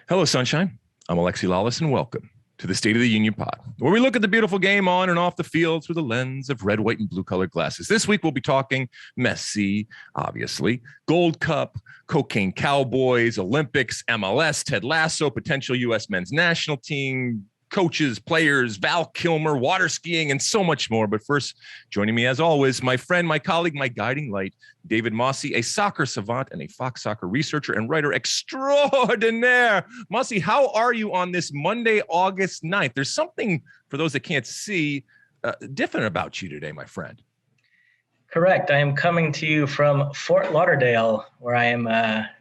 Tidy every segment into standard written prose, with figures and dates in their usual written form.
Hello, Sunshine. I'm ALEXI LALAS, and welcome to the State of the Union pod, where we look at the beautiful game on and off the field through the lens of red, white, and blue-colored glasses. This week, we'll be talking Messi, obviously, Gold Cup, Cocaine Cowboys, Olympics, MLS, Ted Lasso, potential U.S. men's national team, coaches, players, Val Kilmer, water skiing, and so much more. But first, joining me as always, my friend, my colleague, my guiding light, David Mosse, a soccer savant and a Fox Soccer researcher and writer extraordinaire. Mosse, how are you on this Monday, August 9th? There's something, for those that can't see, different about you today, my friend. Correct. I am coming to you from Fort Lauderdale, where I am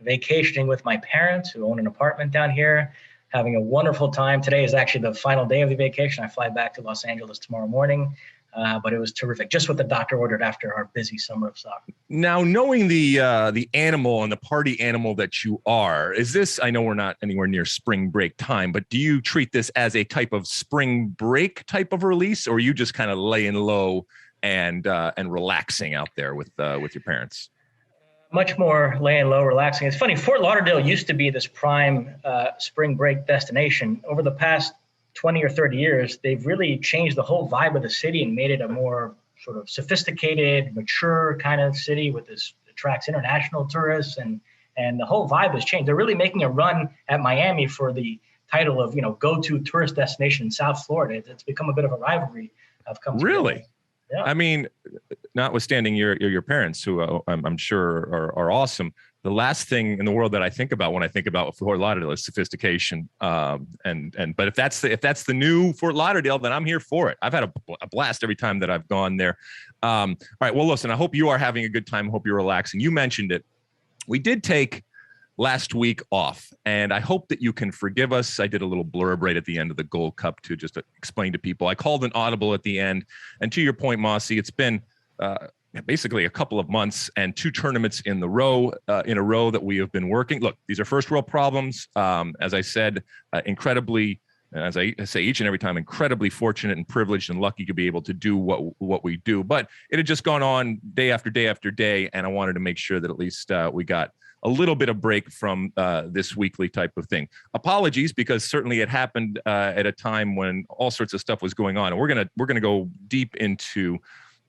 vacationing with my parents who own an apartment down here, having a wonderful time. Today is actually the final day of the vacation. I fly back to Los Angeles tomorrow morning, but it was terrific. Just what the doctor ordered after our busy summer of soccer. Now, knowing the animal and the party animal that you are, is this, I know we're not anywhere near spring break time, but do you treat this as a type of spring break type of release, or are you just kind of laying low and relaxing out there with your parents? Much more laying low, relaxing. It's funny, Fort Lauderdale used to be this prime spring break destination. Over the past 20 or 30 years, they've really changed the whole vibe of the city and made it a more sort of sophisticated, mature kind of city with this attracts international tourists, and the whole vibe has changed. They're really making a run at Miami for the title of, go-to tourist destination in South Florida. It's become a bit of a rivalry. Really? Yeah. I mean, notwithstanding your parents, who I'm sure are awesome, the last thing in the world that I think about when I think about Fort Lauderdale is sophistication. But if that's the new Fort Lauderdale, then I'm here for it. I've had a blast every time that I've gone there. All right. Well, listen, I hope you are having a good time. I hope you're relaxing. You mentioned it. We did take last week off, and I hope that you can forgive us. I did a little blurb right at the end of the Gold Cup to just explain to people. I called an audible at the end, and to your point, Mosse, it's been basically a couple of months and two tournaments in a row that we have been working. Look, these are first world problems. As I said, incredibly, as I say each and every time, incredibly fortunate and privileged and lucky to be able to do what we do. But it had just gone on day after day after day, and I wanted to make sure that at least we got a little bit of break from this weekly type of thing. Apologies, because certainly it happened at a time when all sorts of stuff was going on, and we're gonna go deep into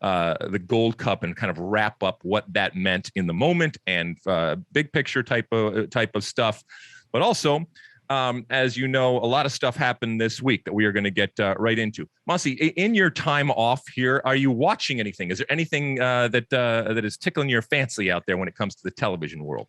the Gold Cup and kind of wrap up what that meant in the moment and big picture type of stuff. But also, as you know, a lot of stuff happened this week that we are going to get right into. Mosse, in your time off here, are you watching anything? Is there anything that is tickling your fancy out there when it comes to the television world?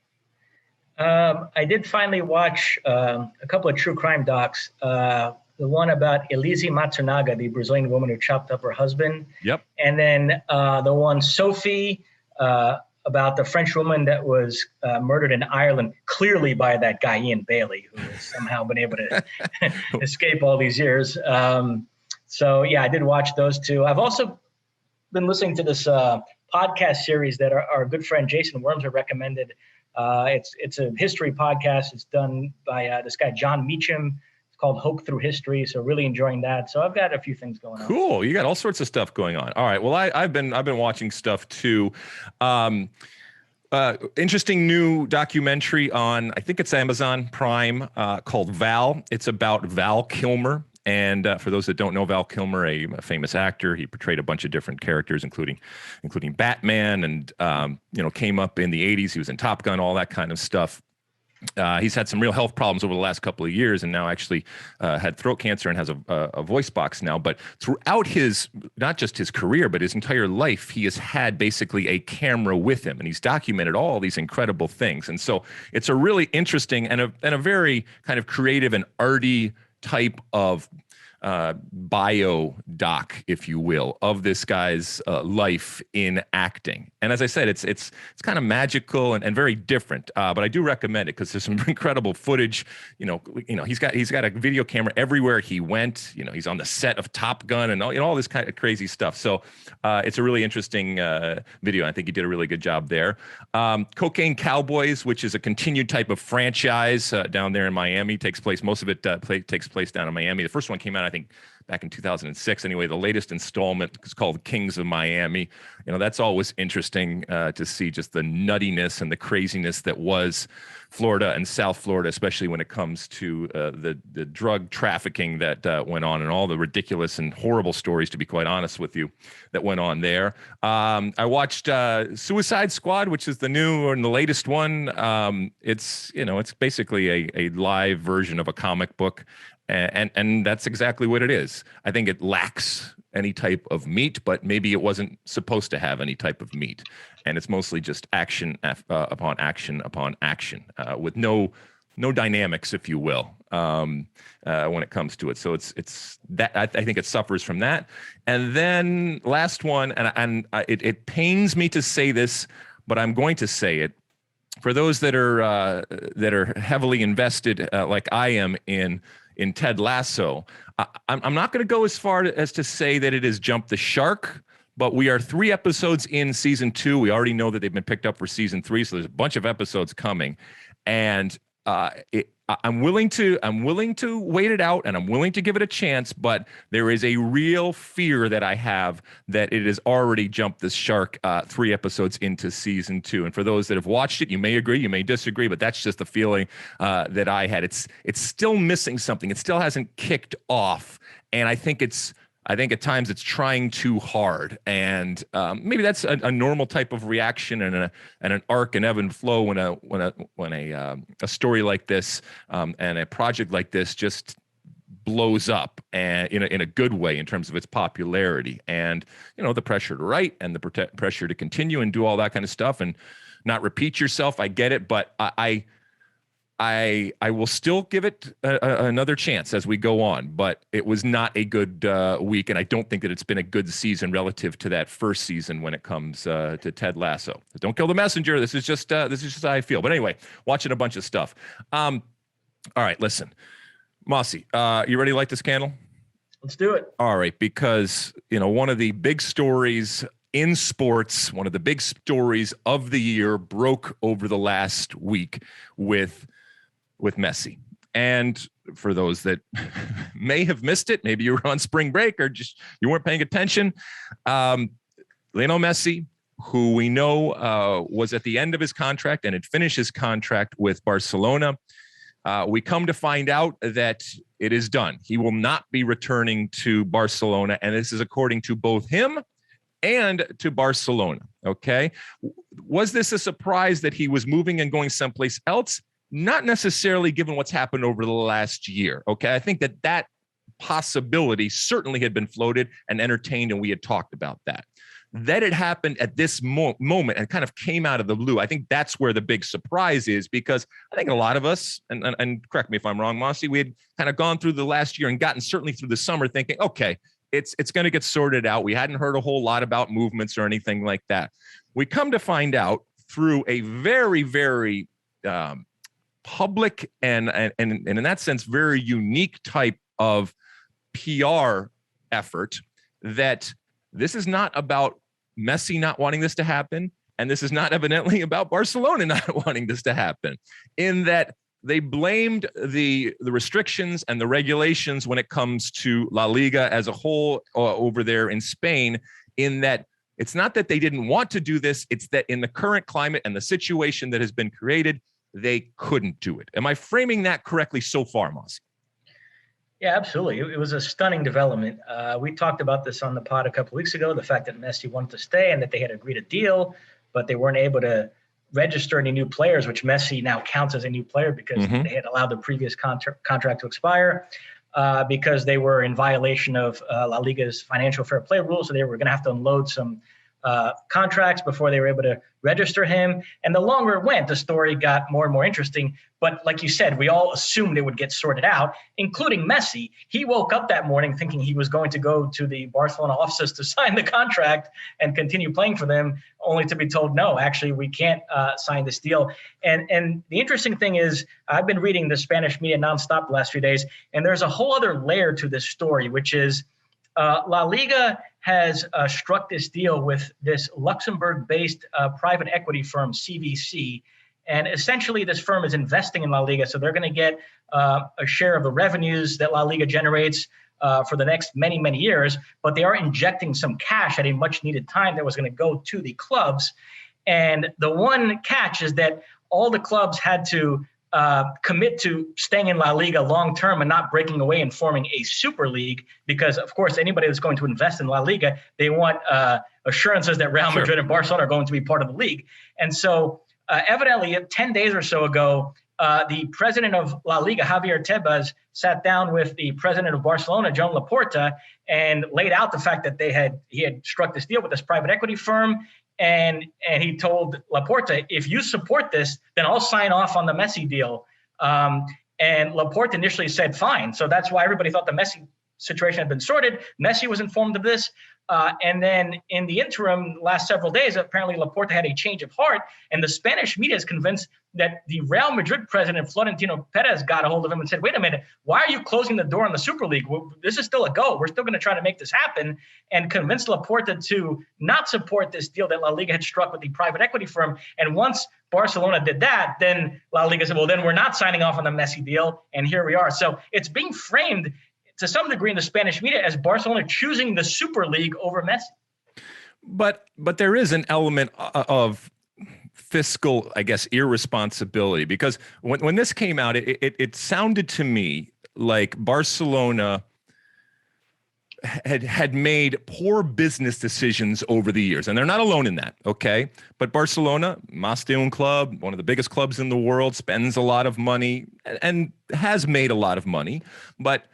I did finally watch a couple of true crime docs. The one about Elise Matsunaga, the Brazilian woman who chopped up her husband. Yep. And then the one, Sophie, about the French woman that was murdered in Ireland, clearly by that guy, Ian Bailey, who has somehow been able to escape all these years. So, yeah, I did watch those two. I've also been listening to this podcast series that our good friend Jason Wormser recommended. It's a history podcast. It's done by this guy, John Meacham. It's called Hope Through History. So really enjoying that. So I've got a few things going on. Cool. You got all sorts of stuff going on. All right. Well, I've been watching stuff too. Interesting new documentary on, I think it's Amazon Prime, called Val. It's about Val Kilmer. And for those that don't know, Val Kilmer, a famous actor, he portrayed a bunch of different characters, including Batman, and came up in the 80s. He was in Top Gun, all that kind of stuff. He's had some real health problems over the last couple of years, and now actually had throat cancer and has a voice box now. But throughout his, not just his career, but his entire life, he has had basically a camera with him, and he's documented all these incredible things. And so it's a really interesting and a very kind of creative and arty type of bio doc, if you will, of this guy's life in acting. And as I said, it's kind of magical and very different. But I do recommend it because there's some incredible footage. He's got a video camera everywhere he went. He's on the set of Top Gun and all this kind of crazy stuff. So it's a really interesting video. I think he did a really good job there. Cocaine Cowboys, which is a continued type of franchise down there in Miami, takes place. Most of it takes place down in Miami. The first one came out, I think, back in 2006. Anyway, the latest installment is called Kings of Miami. That's always interesting to see just the nuttiness and the craziness that was Florida and South Florida, especially when it comes to the drug trafficking that went on and all the ridiculous and horrible stories, to be quite honest with you, that went on there. I watched Suicide Squad, which is the new and the latest one. It's basically a live version of a comic book. And that's exactly what it is. I think it lacks any type of meat, but maybe it wasn't supposed to have any type of meat. And it's mostly just action upon action upon action with no dynamics, if you will, when it comes to it. So it's that I think it suffers from that. And then last one, and it pains me to say this, but I'm going to say it. For those that are heavily invested, like I am in Ted Lasso, I'm not going to go as far as to say that it has jumped the shark, but we are 3 episodes in season 2. We already know that they've been picked up for season 3, so there's a bunch of episodes coming, and I'm willing to wait it out, and I'm willing to give it a chance, but there is a real fear that I have that it has already jumped the shark 3 episodes into season 2. And for those that have watched it, you may agree, you may disagree, but that's just the feeling that I had. It's still missing something. It still hasn't kicked off, and I think at times it's trying too hard, and maybe that's a normal type of reaction and an arc and ebb and flow when a story like this and a project like this just blows up and in a good way in terms of its popularity and the pressure to write and the pressure to continue and do all that kind of stuff and not repeat yourself. I get it, but I will still give it another chance as we go on, but it was not a good week, and I don't think that it's been a good season relative to that first season when it comes to Ted Lasso. Don't kill the messenger. This is just how I feel. But anyway, watching a bunch of stuff. All right, listen, Mosse, you ready to light this candle? Let's do it. All right, because one of the big stories in sports, one of the big stories of the year broke over the last week with Messi. And for those that may have missed it, maybe you were on spring break or just you weren't paying attention, Lionel Messi, who we know was at the end of his contract and had finished his contract with Barcelona, we come to find out that it is done. He will not be returning to Barcelona, and this is according to both him and to Barcelona, okay? Was this a surprise that he was moving and going someplace else? Not necessarily, given what's happened over the last year. Okay. I think that possibility certainly had been floated and entertained, and we had talked about that. That it happened at this moment and kind of came out of the blue. I think that's where the big surprise is, because I think a lot of us, and correct me if I'm wrong, Mosse, we had kind of gone through the last year and gotten certainly through the summer thinking, okay, it's going to get sorted out. We hadn't heard a whole lot about movements or anything like that. We come to find out through a very, very, public and in that sense very unique type of PR effort that this is not about Messi not wanting this to happen, and this is not evidently about Barcelona not wanting this to happen, in that they blamed the restrictions and the regulations when it comes to La Liga as a whole over there in Spain, in that it's not that they didn't want to do this, it's that in the current climate and the situation that has been created, they couldn't do it. Am I framing that correctly so far, Mosse? Yeah, absolutely. It was a stunning development. We talked about this on the pod a couple of weeks ago, the fact that Messi wanted to stay and that they had agreed a deal, but they weren't able to register any new players, which Messi now counts as a new player because they had allowed the previous contract to expire because they were in violation of La Liga's financial fair play rules. So they were going to have to unload some contracts before they were able to register him. And the longer it went, the story got more and more interesting. But like you said, we all assumed it would get sorted out, including Messi. He woke up that morning thinking he was going to go to the Barcelona offices to sign the contract and continue playing for them, only to be told, no, actually, we can't sign this deal. And the interesting thing is, I've been reading the Spanish media nonstop the last few days, and there's a whole other layer to this story, which is La Liga has struck this deal with this Luxembourg-based private equity firm, CVC. And essentially, this firm is investing in La Liga. So they're going to get a share of the revenues that La Liga generates for the next many, many years. But they are injecting some cash at a much needed time that was going to go to the clubs. And the one catch is that all the clubs had to commit to staying in La Liga long term and not breaking away and forming a super league, because of course anybody that's going to invest in La Liga, they want assurances that Real Madrid and Barcelona are going to be part of the league. And so evidently 10 days or so ago, the president of La Liga, Javier Tebas, sat down with the president of Barcelona, Joan Laporta, and laid out the fact that he had struck this deal with this private equity firm. And he told Laporta, if you support this, then I'll sign off on the Messi deal. And Laporta initially said, fine. So that's why everybody thought the Messi situation had been sorted. Messi was informed of this. And then in the interim, last several days, apparently Laporta had a change of heart. And the Spanish media is convinced that the Real Madrid president, Florentino Perez, got a hold of him and said, wait a minute, why are you closing the door on the Super League? This is still a go. We're still going to try to make this happen, and convinced Laporta to not support this deal that La Liga had struck with the private equity firm. And once Barcelona did that, then La Liga said, well, then we're not signing off on the Messi deal. And here we are. So it's being framed to some degree in the Spanish media as Barcelona choosing the Super League over Messi. But there is an element of fiscal, I guess, irresponsibility, because when this came out, it sounded to me like Barcelona had made poor business decisions over the years, and they're not alone in that. Okay, but Barcelona, más de un club, one of the biggest clubs in the world, spends a lot of money and has made a lot of money, but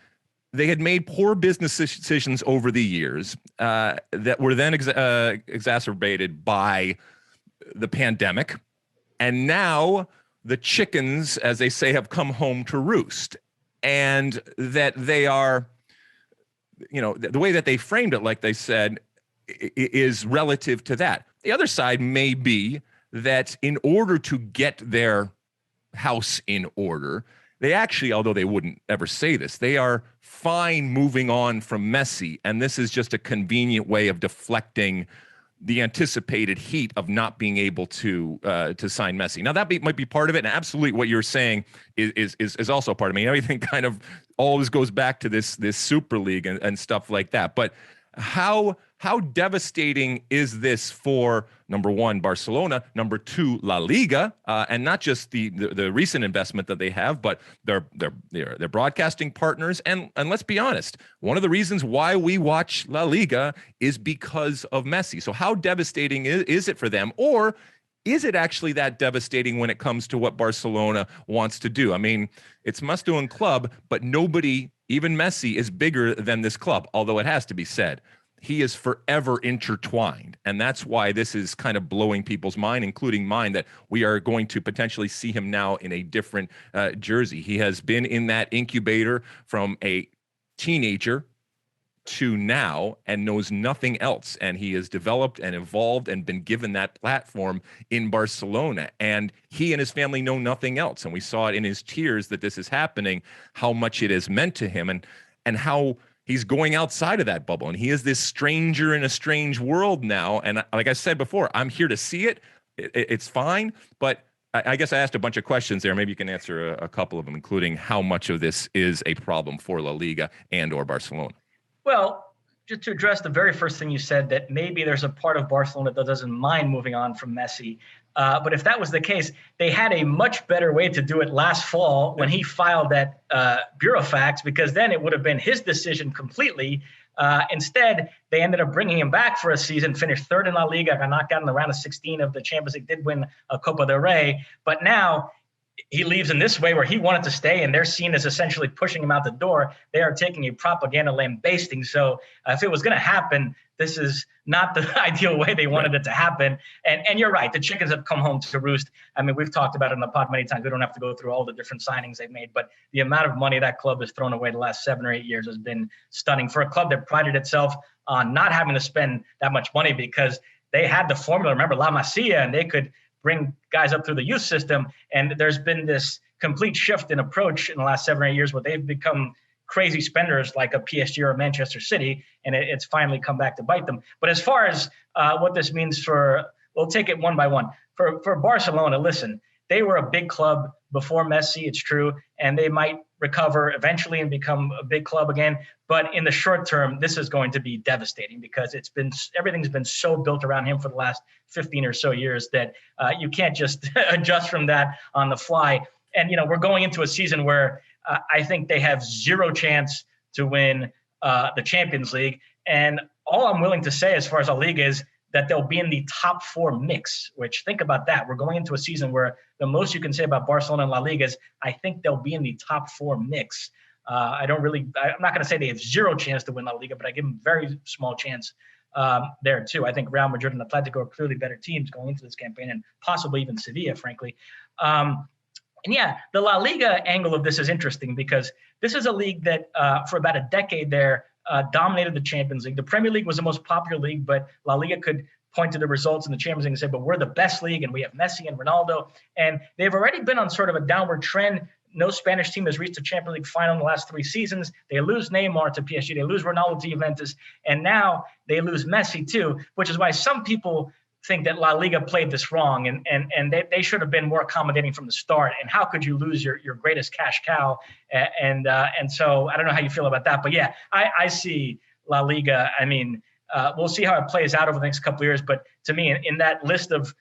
they had made poor business decisions over the years that were then exacerbated by the pandemic. And now the chickens, as they say, have come home to roost. And that they are, the way that they framed it, like they said, is relative to that. The other side may be that in order to get their house in order, they actually, although they wouldn't ever say this, they are fine moving on from Messi. And this is just a convenient way of deflecting the anticipated heat of not being able to sign Messi. Now, that might be part of it. And absolutely what you're saying is also part of it. I mean, everything kind of always goes back to this Super League and stuff like that. But how devastating is this for, number one, Barcelona, number two, La Liga, and not just the recent investment that they have, but their broadcasting partners. And let's be honest, one of the reasons why we watch La Liga is because of Messi. So how devastating is it for them? Or is it actually that devastating when it comes to what Barcelona wants to do? I mean, it's must-do club, but nobody, even Messi, is bigger than this club, although it has to be said, he is forever intertwined. And that's why this is kind of blowing people's mind, including mine, that we are going to potentially see him now in a different jersey. He has been in that incubator from a teenager to now and knows nothing else. And he has developed and evolved and been given that platform in Barcelona. And he and his family know nothing else. And we saw it in his tears that this is happening, how much it has meant to him, and how he's going outside of that bubble. And he is this stranger in a strange world now. And like I said before, I'm here to see it. It's fine. But I guess I asked a bunch of questions there. Maybe you can answer a couple of them, including how much of this is a problem for La Liga and or Barcelona. Well, just to address the very first thing you said, that maybe there's a part of Barcelona that doesn't mind moving on from Messi. But if that was the case, they had a much better way to do it last fall when he filed that burofax, because then it would have been his decision completely. Instead, they ended up bringing him back for a season, finished third in La Liga, got knocked out in the round of 16 of the Champions League, did win a Copa del Rey. But now he leaves in this way where he wanted to stay, and they're seen as essentially pushing him out the door. They are taking a propaganda lambasting. So if it was going to happen, this is not the ideal way they wanted it to happen. And you're right, the chickens have come home to roost. I mean, we've talked about it in the pod many times. We don't have to go through all the different signings they've made, but the amount of money that club has thrown away the last 7 or 8 years has been stunning for a club that prided itself on not having to spend that much money, because they had the formula. Remember La Masia, and they could bring guys up through the youth system. And there's been this complete shift in approach in the last 7 or 8 years where they've become crazy spenders like a PSG or a Manchester City, and it's finally come back to bite them. But as far as what this means we'll take it one by one. For Barcelona, listen, they were a big club before Messi, it's true, and they might recover eventually and become a big club again. But in the short term, this is going to be devastating because everything's been so built around him for the last 15 or so years that you can't just adjust from that on the fly. And, we're going into a season where I think they have zero chance to win the Champions League. And all I'm willing to say as far as La Liga is that they'll be in the top 4 mix, which think about that. We're going into a season where the most you can say about Barcelona and La Liga is I think they'll be in the top 4 mix. I'm not going to say they have zero chance to win La Liga, but I give them very small chance there too. I think Real Madrid and Atletico are clearly better teams going into this campaign, and possibly even Sevilla, frankly. And yeah, the La Liga angle of this is interesting because this is a league that for about a decade there dominated the Champions League. The Premier League was the most popular league, but La Liga could point to the results in the Champions League and say, but we're the best league and we have Messi and Ronaldo. And they've already been on sort of a downward trend. No Spanish team has reached a Champions League final in the last 3 seasons. They lose Neymar to PSG. They lose Ronaldo to Juventus. And now they lose Messi too, which is why some people think that La Liga played this wrong and they should have been more accommodating from the start. And how could you lose your greatest cash cow? And so I don't know how you feel about that. But yeah, I see La Liga. I mean, we'll see how it plays out over the next couple of years. But to me, in that list of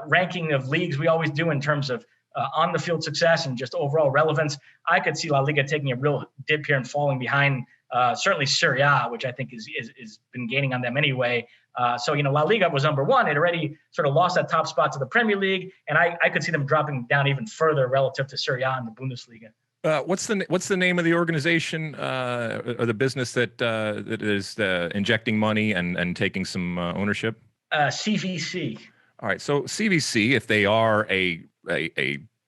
ranking of leagues we always do in terms of on the field success and just overall relevance, I could see La Liga taking a real dip here and falling behind certainly Serie A, which I think is been gaining on them anyway. So La Liga was number 1. It already sort of lost that top spot to the Premier League, and I could see them dropping down even further relative to Serie A and the Bundesliga. What's the name of the organization or the business that is injecting money and taking some ownership? CVC. All right, so CVC, if they are a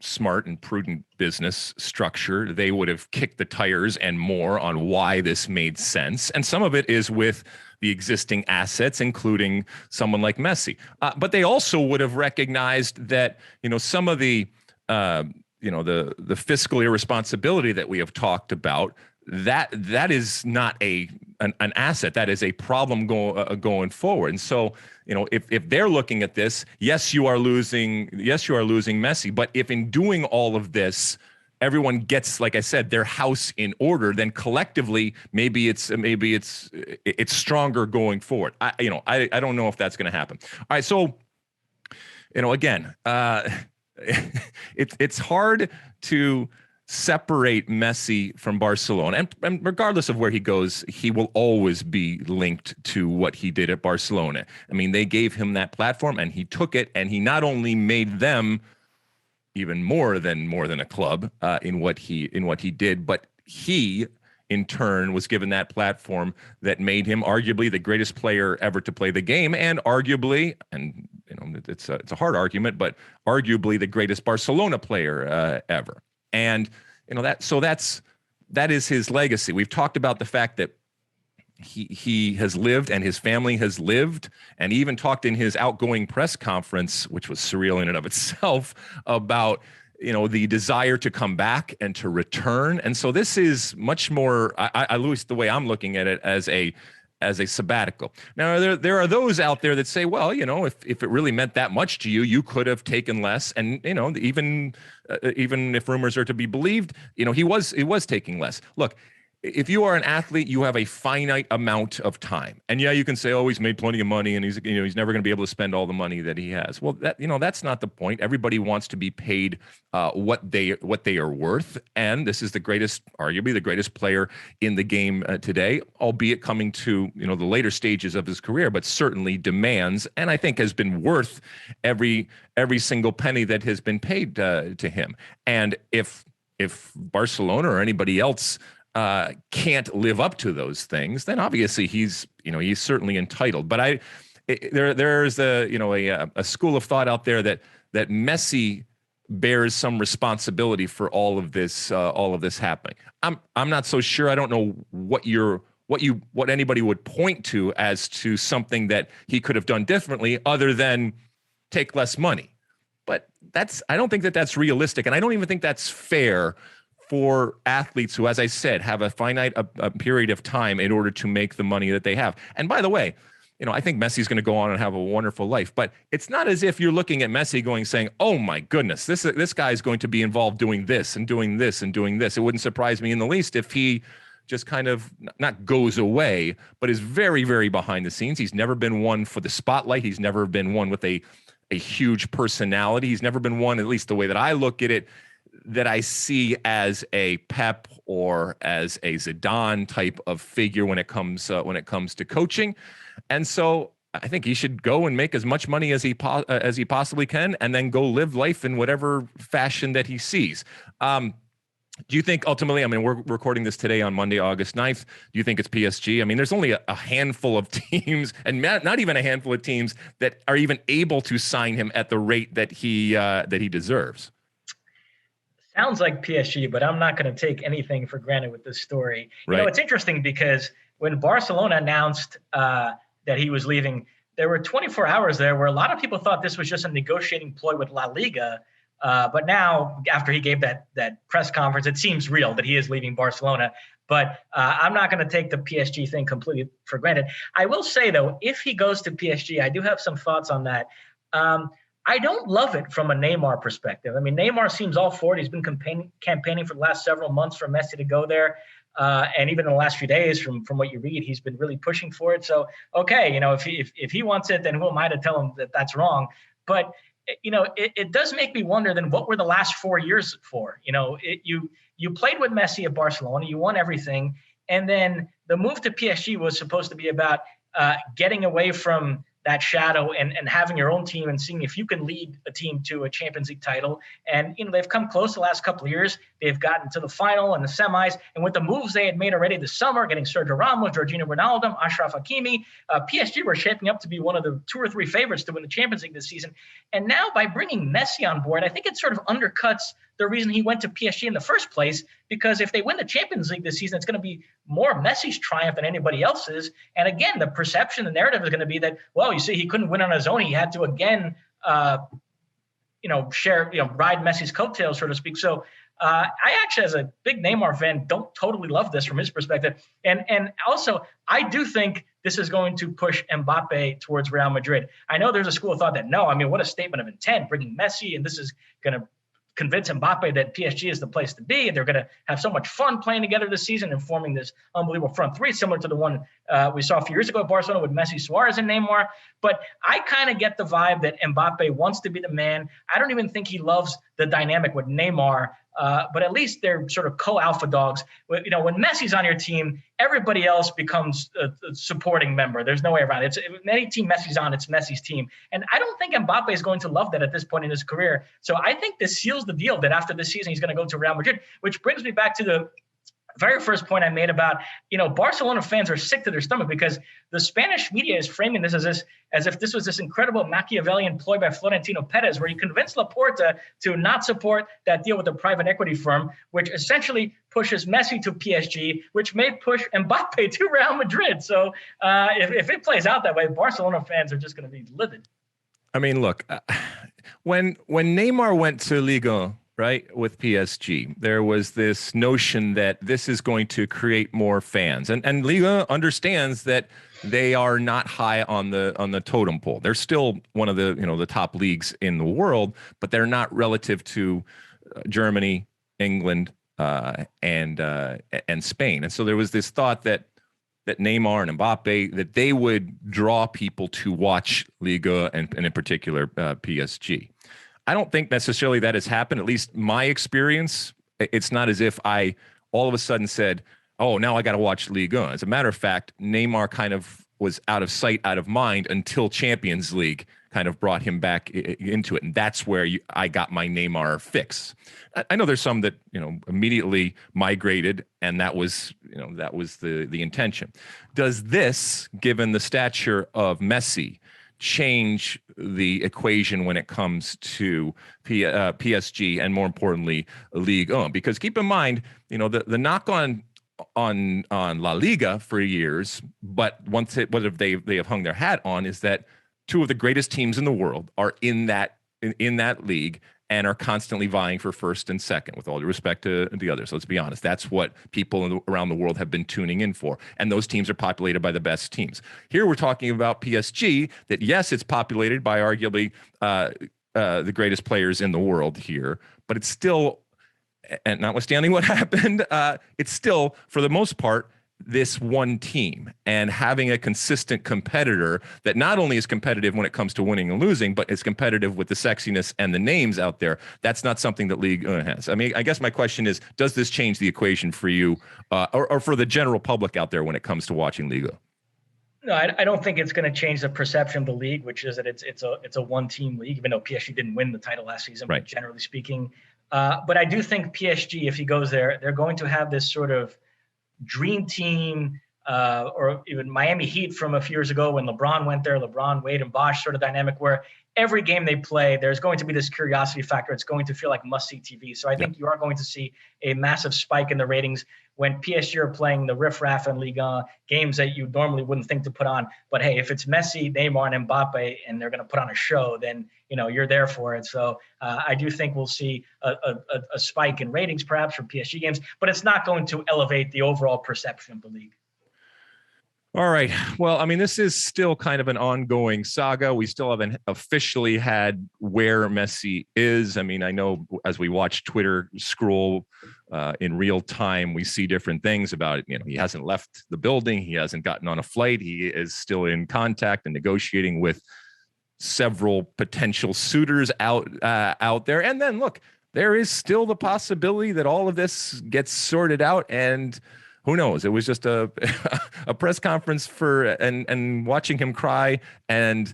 smart and prudent business structure, they would have kicked the tires and more on why this made sense. And some of it is with the existing assets, including someone like Messi. But they also would have recognized that, some of the fiscal irresponsibility that we have talked about, that is not an asset. That is a problem going forward. And so, if they're looking at this, yes, you are losing Messi. But if in doing all of this, everyone gets, like I said, their house in order, then collectively, maybe it's stronger going forward. I don't know if that's going to happen. All right. So, again, it's hard to separate Messi from Barcelona. And regardless of where he goes, he will always be linked to what he did at Barcelona. I mean, they gave him that platform and he took it, and he not only made them even more than a club in what he did, but he in turn was given that platform that made him arguably the greatest player ever to play the game, and arguably, and it's a hard argument, but arguably the greatest Barcelona player ever. And that is his legacy. We've talked about the fact that he has lived and his family has lived, and even talked in his outgoing press conference, which was surreal in and of itself, about the desire to come back and to return. And so this is much more, at least the way I'm looking at it, as a sabbatical. Now, there are those out there that say, well, if it really meant that much to you, you could have taken less. And, even if rumors are to be believed, he was taking less. Look, if you are an athlete, you have a finite amount of time. And yeah, you can say, oh, he's made plenty of money and he's never going to be able to spend all the money that he has. Well, that's not the point. Everybody wants to be paid what they are worth. And this is arguably the greatest player in the game today, albeit coming to, the later stages of his career, but certainly demands, and I think has been worth every single penny that has been paid to him. And if Barcelona or anybody else can't live up to those things, then obviously he's certainly entitled. But there's a school of thought out there that Messi bears some responsibility for all of this happening. I'm not so sure. I don't know what anybody would point to as to something that he could have done differently other than take less money. But I don't think that that's realistic, and I don't even think that's fair for athletes who, as I said, have a finite period of time in order to make the money that they have. And by the way, I think Messi's going to go on and have a wonderful life. But it's not as if you're looking at Messi saying, oh my goodness, this guy is going to be involved doing this and doing this and doing this. It wouldn't surprise me in the least if he just kind of not goes away, but is very, very behind the scenes. He's never been one for the spotlight. He's never been one with a huge personality. He's never been one, at least the way that I look at it, that I see as a Pep or as a Zidane type of figure when it comes to coaching. And so I think he should go and make as much money as he possibly can, and then go live life in whatever fashion that he sees. Do you think ultimately, I mean, we're recording this today on Monday, August 9th. Do you think it's PSG? I mean, there's only a handful of teams, and not even a handful of teams, that are even able to sign him at the rate that he deserves. Sounds like PSG, but I'm not going to take anything for granted with this story. Right. It's interesting because when Barcelona announced that he was leaving, there were 24 hours there where a lot of people thought this was just a negotiating ploy with La Liga. But now, after he gave that press conference, it seems real that he is leaving Barcelona. But I'm not going to take the PSG thing completely for granted. I will say, though, if he goes to PSG, I do have some thoughts on that. I don't love it from a Neymar perspective. I mean, Neymar seems all for it. He's been campaigning for the last several months for Messi to go there. And even in the last few days, from what you read, he's been really pushing for it. So, okay, if he wants it, then who am I to tell him that that's wrong? But it does make me wonder, then what were the last 4 years for? You played with Messi at Barcelona, you won everything, and then the move to PSG was supposed to be about getting away from that shadow and having your own team and seeing if you can lead a team to a Champions League title. And, they've come close the last couple of years. They've gotten to the final and the semis. And with the moves they had made already this summer, getting Sergio Ramos, Jorginho Wijnaldum, Achraf Hakimi, PSG were shaping up to be one of the 2 or 3 favorites to win the Champions League this season. And now by bringing Messi on board, I think it sort of undercuts the reason he went to PSG in the first place, because if they win the Champions League this season, it's going to be more Messi's triumph than anybody else's. And again, the perception, the narrative is going to be that, well, you see, he couldn't win on his own. He had to again, ride Messi's coattails, so to speak. So I actually, as a big Neymar fan, don't totally love this from his perspective. And also, I do think this is going to push Mbappe towards Real Madrid. I know there's a school of thought that, no, I mean, what a statement of intent, bringing Messi, and this is going to convince Mbappe that PSG is the place to be, and they're going to have so much fun playing together this season and forming this unbelievable front three, similar to the one we saw a few years ago at Barcelona with Messi, Suarez, and Neymar. But I kind of get the vibe that Mbappe wants to be the man. I don't even think he loves the dynamic with Neymar, but at least they're sort of co-alpha dogs. When Messi's on your team, everybody else becomes a supporting member. There's no way around it. Any team Messi's on, it's Messi's team. And I don't think Mbappe is going to love that at this point in his career. So I think this seals the deal that after this season, he's going to go to Real Madrid, which brings me back to the very first point I made about, Barcelona fans are sick to their stomach because the Spanish media is framing this as if this was this incredible Machiavellian ploy by Florentino Perez, where he convinced Laporta to not support that deal with the private equity firm, which essentially pushes Messi to PSG, which may push Mbappe to Real Madrid. So if it plays out that way, Barcelona fans are just going to be livid. I mean, look, when Neymar went to Liga, right, with PSG, there was this notion that this is going to create more fans, and Liga understands that they are not high on the totem pole. They're still one of the top leagues in the world, but they're not relative to Germany, England, and Spain. And so there was this thought that Neymar and Mbappe, that they would draw people to watch Liga and in particular PSG. I don't think necessarily that has happened. At least my experience, it's not as if I all of a sudden said, oh, now I got to watch Liga. As a matter of fact, Neymar kind of was out of sight, out of mind until Champions League kind of brought him back into it. And that's where I got my Neymar fix. I know there's some that, immediately migrated, and that was the intention. Does this, given the stature of Messi, change the equation when it comes to PSG and, more importantly, Ligue 1? Because keep in mind, the knock on La Liga for years, but what they have hung their hat on is that two of the greatest teams in the world are in that league, and are constantly vying for first and second, with all due respect to the others. Let's be honest. That's what people around the world have been tuning in for. And those teams are populated by the best teams. Here we're talking about PSG, that yes, it's populated by arguably the greatest players in the world here, but it's still, and notwithstanding what happened, it's still, for the most part, this one team, and having a consistent competitor that not only is competitive when it comes to winning and losing, but is competitive with the sexiness and the names out there. That's not something that Liga has. I mean, I guess my question is, does this change the equation for you or for the general public out there when it comes to watching Liga? No, I don't think it's going to change the perception of the league, which is that it's a one-team league, even though PSG didn't win the title last season, right, but generally speaking. But I do think PSG, if he goes there, they're going to have this sort of dream team, or even Miami Heat from a few years ago when LeBron went there, LeBron, Wade, and Bosh sort of dynamic, where every game they play, there's going to be this curiosity factor. It's going to feel like must-see TV. So I think you are going to see a massive spike in the ratings when PSG are playing the riffraff and Liga, games that you normally wouldn't think to put on. But hey, if it's Messi, Neymar, and Mbappe, and they're going to put on a show, then you're there for it. So I do think we'll see a spike in ratings perhaps for PSG games, but it's not going to elevate the overall perception of the league. All right. Well, I mean, this is still kind of an ongoing saga. We still haven't officially had where Messi is. I mean, I know as we watch Twitter scroll in real time, we see different things about it. He hasn't left the building. He hasn't gotten on a flight. He is still in contact and negotiating with several potential suitors out there. And then look, there is still the possibility that all of this gets sorted out, and who knows? It was just a press conference and watching him cry, and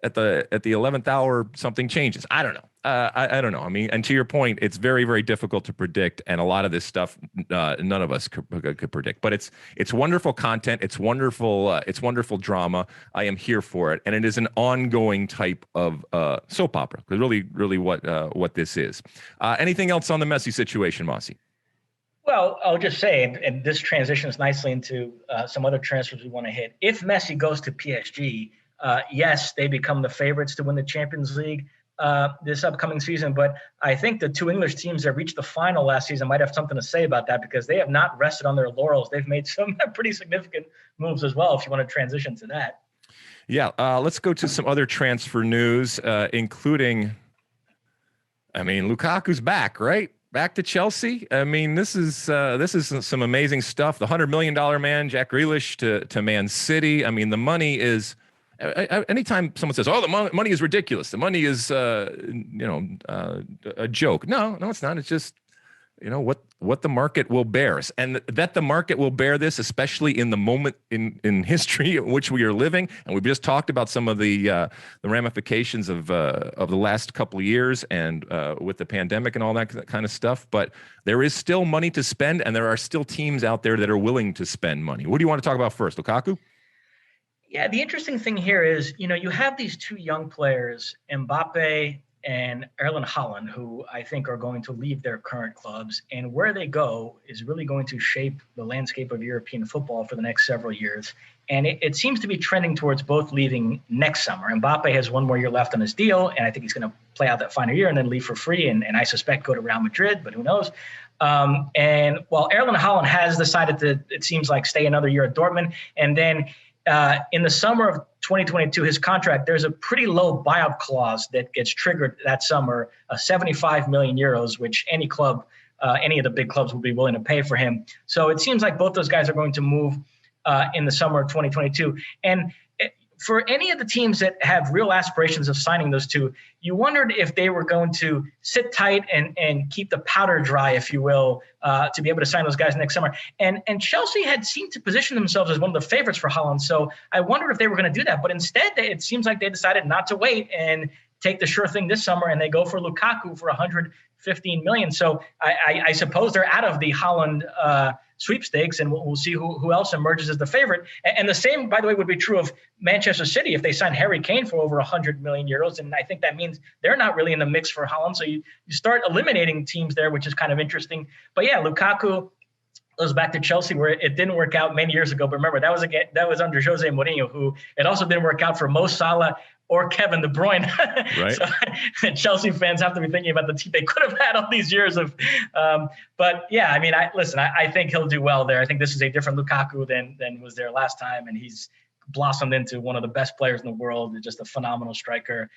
at the 11th hour something changes. I don't know. I don't know. I mean, and to your point, it's very, very difficult to predict, and a lot of this stuff none of us could predict. But it's wonderful content. It's wonderful drama. I am here for it, and it is an ongoing type of soap opera. Because really, what this is. Anything else on the Messi situation, Mosse? Well, I'll just say, and this transitions nicely into some other transfers we want to hit. If Messi goes to PSG, yes, they become the favorites to win the Champions League this upcoming season. But I think the two English teams that reached the final last season might have something to say about that, because they have not rested on their laurels. They've made some pretty significant moves as well, if you want to transition to that. Yeah, let's go to some other transfer news, including, I mean, Lukaku's back, right? Back to Chelsea. I mean, this is some amazing stuff. The $100 million man, Jack Grealish, to Man City. I mean, the money is. Anytime someone says, "Oh, the money is ridiculous," the money is, a joke. No, it's not. It's just, what the market will bear, and that the market will bear this, especially in the moment in history in which we are living. And we've just talked about some of the ramifications of the last couple of years, and with the pandemic and all that kind of stuff. But there is still money to spend, and there are still teams out there that are willing to spend money. What do you want to talk about first, Lukaku? Yeah, the interesting thing here is, you have these two young players, Mbappe and Erling Haaland, who I think are going to leave their current clubs, and where they go is really going to shape the landscape of European football for the next several years. And it seems to be trending towards both leaving next summer. Mbappe has one more year left on his deal, and I think he's going to play out that final year and then leave for free, and I suspect go to Real Madrid, but who knows? And while Erling Haaland has decided to, it seems like, stay another year at Dortmund, and then in the summer of 2022, his contract, there's a pretty low buyout clause that gets triggered that summer, 75 million euros, which any club, any of the big clubs will be willing to pay for him. So it seems like both those guys are going to move in the summer of 2022. And for any of the teams that have real aspirations of signing those two, you wondered if they were going to sit tight and keep the powder dry, if you will, to be able to sign those guys next summer. And Chelsea had seemed to position themselves as one of the favorites for Haaland. So I wondered if they were going to do that. But instead, it seems like they decided not to wait and take the sure thing this summer, and they go for Lukaku for 115 million. So I suppose they're out of the Haaland sweepstakes, and we'll see who else emerges as the favorite. And the same, by the way, would be true of Manchester City if they sign Harry Kane for over 100 million euros. And I think that means they're not really in the mix for Haaland. So you start eliminating teams there, which is kind of interesting. But yeah, Lukaku goes back to Chelsea, where it didn't work out many years ago. But remember, that was under Jose Mourinho, who it also didn't work out for Mo Salah or Kevin De Bruyne. Right. So Chelsea fans have to be thinking about the team they could have had all these years of. But yeah, I mean, I think he'll do well there. I think this is a different Lukaku than was there last time, and he's blossomed into one of the best players in the world. Just a phenomenal striker.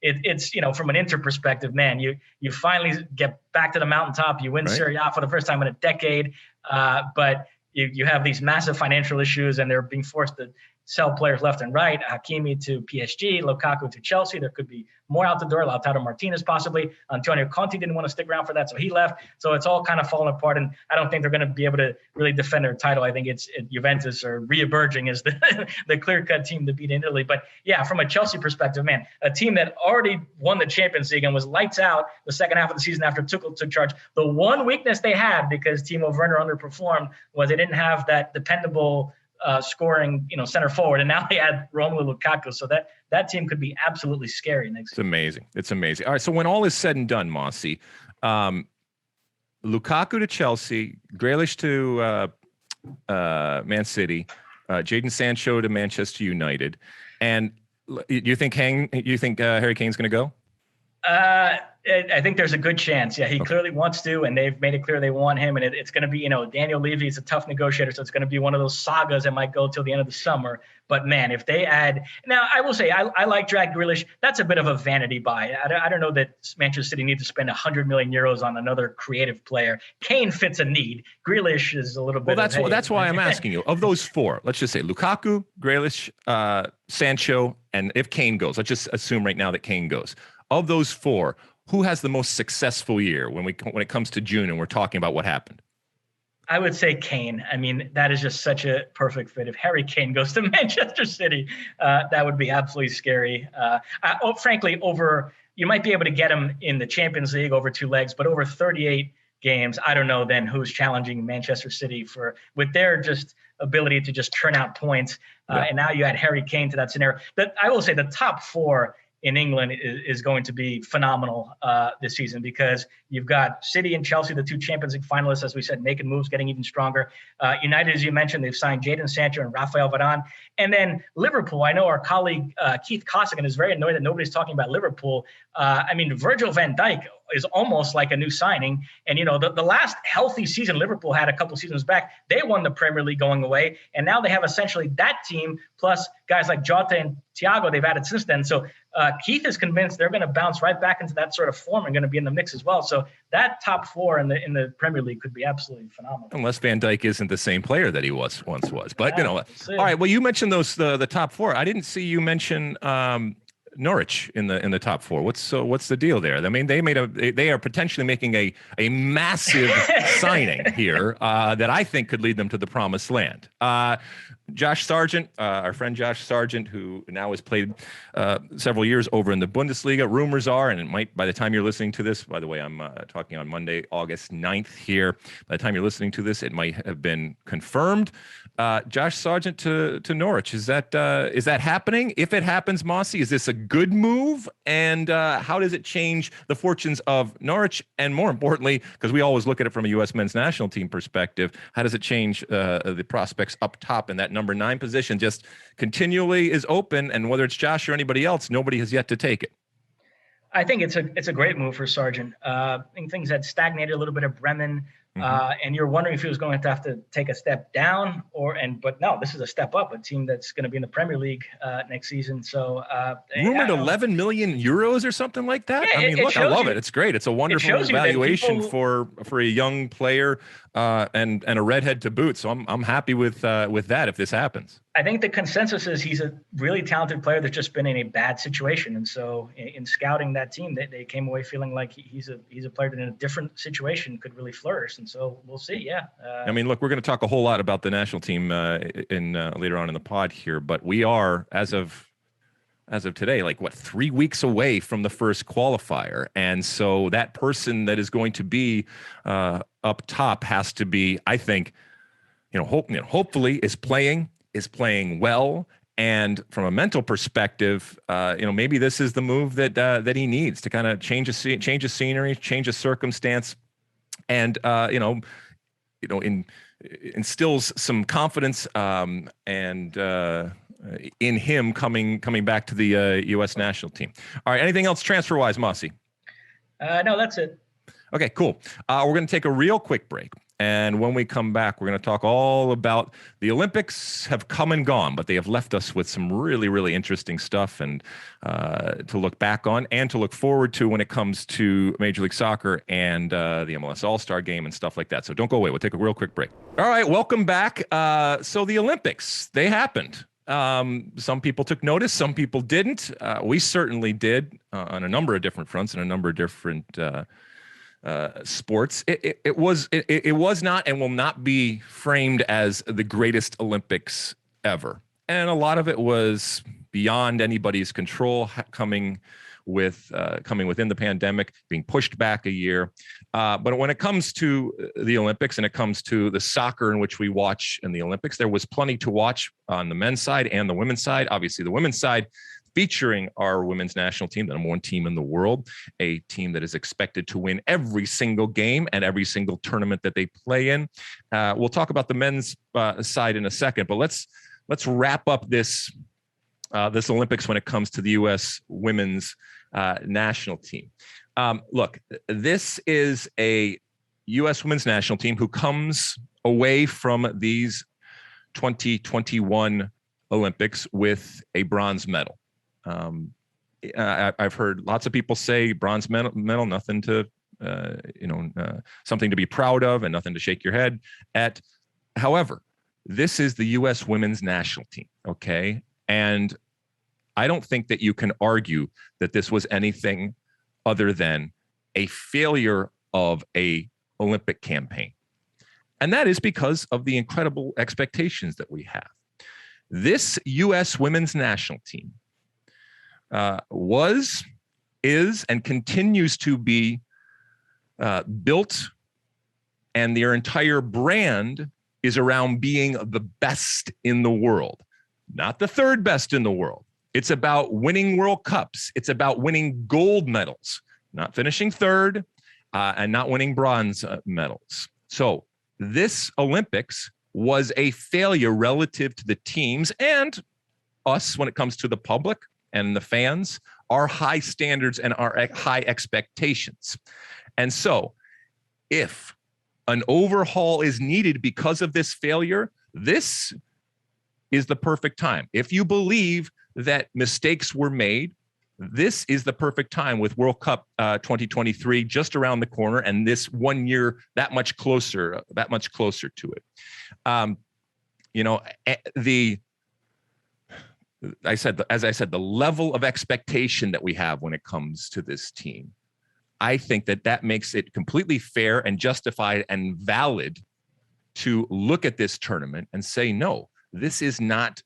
It's from an Inter perspective, man, you finally get back to the mountaintop. You win Serie A for the first time in a decade, but you have these massive financial issues, and they're being forced to sell players left and right. Hakimi to PSG, Lukaku to Chelsea. There could be more out the door. Lautaro Martinez possibly. Antonio Conte didn't want to stick around for that, so he left. So it's all kind of falling apart, and I don't think they're going to be able to really defend their title. I think it's Juventus or re-emerging as the clear-cut team to beat in Italy. But yeah, from a Chelsea perspective, man, a team that already won the Champions League and was lights out the second half of the season after Tuchel took charge. The one weakness they had, because Timo Werner underperformed, was they didn't have that dependable scoring, center forward, and now they add Romelu Lukaku, so that team could be absolutely scary next season. It's amazing. All right, so when all is said and done, Mosse, Lukaku to Chelsea, Grealish to Man City, Jadon Sancho to Manchester United, and you think Harry Kane's going to go? I think there's a good chance. Yeah, he clearly wants to, and they've made it clear they want him. And it's going to be, Daniel Levy is a tough negotiator, so it's going to be one of those sagas that might go till the end of the summer. But man, if they add, now I will say I like Jack Grealish. That's a bit of a vanity buy. I don't know that Manchester City needs to spend 100 million euros on another creative player. Kane fits a need. Grealish is a little bit. Well, that's why I'm asking you. Of those four, let's just say Lukaku, Grealish, Sancho, and if Kane goes, let's just assume right now that Kane goes. Of those four, who has the most successful year when it comes to June and we're talking about what happened? I would say Kane. I mean, that is just such a perfect fit. If Harry Kane goes to Manchester City, that would be absolutely scary. Frankly, you might be able to get him in the Champions League over two legs, but over 38 games, I don't know then who's challenging Manchester City with their just ability to just churn out points. And now you add Harry Kane to that scenario. But I will say the top four in England is going to be phenomenal this season, because you've got City and Chelsea, the two Champions League finalists, as we said, making moves, getting even stronger. United, as you mentioned, they've signed Jadon Sancho and Rafael Varane. And then Liverpool, I know our colleague Keith Costigan is very annoyed that nobody's talking about Liverpool. Virgil van Dijk is almost like a new signing. And, the last healthy season Liverpool had a couple seasons back, they won the Premier League going away. And now they have essentially that team plus guys like Jota and Thiago they've added since then. So Keith is convinced they're going to bounce right back into that sort of form and going to be in the mix as well. So that top four in the Premier League could be absolutely phenomenal. Unless Van Dijk isn't the same player that he once was. But, all right, well, you mentioned the top four. I didn't see you mention Norwich in the top four. What's the deal there? I mean, they are potentially making a massive signing here that I think could lead them to the promised land. Josh Sargent, our friend Josh Sargent, who now has played several years over in the Bundesliga. Rumors are, and it might, by the time you're listening to this, by the way, I'm talking on Monday, August 9th here. By the time you're listening to this, it might have been confirmed. Josh Sargent to Norwich. Is that happening? If it happens, Mosse, is this a good move? And how does it change the fortunes of Norwich? And more importantly, because we always look at it from a U.S. men's national team perspective, how does it change the prospects up top in that number 9 position? Just continually is open, and whether it's Josh or anybody else, nobody has yet to take it. I think it's a great move for Sargent. I think things had stagnated a little bit at Bremen. And you're wondering if he was going to have to take a step down but no, this is a step up, a team that's going to be in the Premier League next season. So rumored 11 million euros or something like that. Yeah, I love it. It's great. It's a wonderful valuation for a young player and a redhead to boot. So I'm happy with that if this happens. I think the consensus is he's a really talented player that's just been in a bad situation. And so in scouting that team, they came away feeling like he's a player that in a different situation could really flourish. And so we'll see. Yeah. Look, we're going to talk a whole lot about the national team in later on in the pod here, but we are, as of today, 3 weeks away from the first qualifier. And so that person that is going to be up top has to be, I think, hopefully is playing well. And from a mental perspective, maybe this is the move that he needs to kind of change a scenery, change a circumstance. And, instills some confidence and in him coming back to the U.S. national team. All right, anything else transfer-wise, Mosse? No, that's it. Okay, cool. We're going to take a real quick break. And when we come back, we're going to talk all about the Olympics have come and gone, but they have left us with some really, really interesting stuff and to look back on and to look forward to when it comes to Major League Soccer and the MLS All-Star Game and stuff like that. So don't go away. We'll take a real quick break. All right, welcome back. So the Olympics, they happened. Some people took notice, some people didn't. We certainly did on a number of different fronts and a number of different sports. It was not and will not be framed as the greatest Olympics ever. And a lot of it was beyond anybody's control, coming within the pandemic, being pushed back a year. But when it comes to the Olympics and it comes to the soccer in which we watch in the Olympics, there was plenty to watch on the men's side and the women's side. Obviously, the women's side featuring our women's national team, the number one team in the world, a team that is expected to win every single game and every single tournament that they play in. We'll talk about the men's side in a second, but let's wrap up this Olympics when it comes to the U.S. women's national team. Look, this is a U.S. women's national team who comes away from these 2021 Olympics with a bronze medal. I've heard lots of people say bronze medal, nothing to, something to be proud of and nothing to shake your head at. However, this is the U.S. women's national team, okay? And I don't think that you can argue that this was anything other than a failure of a Olympic campaign. And that is because of the incredible expectations that we have. This U.S. women's national team is, and continues to be built, and their entire brand is around being the best in the world, not the third best in the world. It's about winning World Cups. It's about winning gold medals, not finishing third and not winning bronze medals. So this Olympics was a failure relative to the teams and us when it comes to the public and the fans, our high standards and our high expectations. And so if an overhaul is needed because of this failure, this is the perfect time. If you believe that mistakes were made, this is the perfect time with World Cup 2023 just around the corner, and this 1 year that much closer to it. As I said, the level of expectation that we have when it comes to this team, I think that makes it completely fair and justified and valid to look at this tournament and say, no, this is not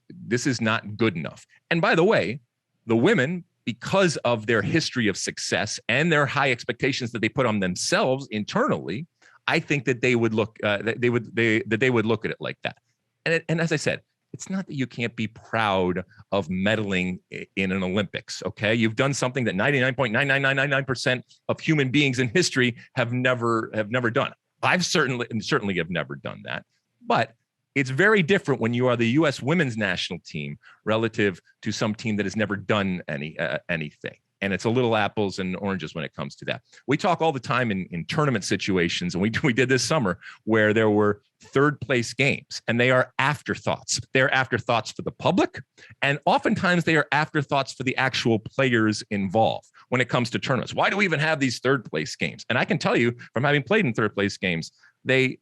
good enough. And by the way, the women, because of their history of success and their high expectations that they put on themselves internally, I think that they would look that they would look at it like that. And as I said, it's not that you can't be proud of medaling in an Olympics. Okay, you've done something that 99.99999% of human beings in history have never done. I've certainly have never done that, but it's very different when you are the U.S. women's national team relative to some team that has never done anything. And it's a little apples and oranges when it comes to that. We talk all the time in tournament situations, and we did this summer where there were third place games, and they are afterthoughts. They're afterthoughts for the public, and oftentimes they are afterthoughts for the actual players involved when it comes to tournaments. Why do we even have these third place games? And I can tell you from having played in third place games, they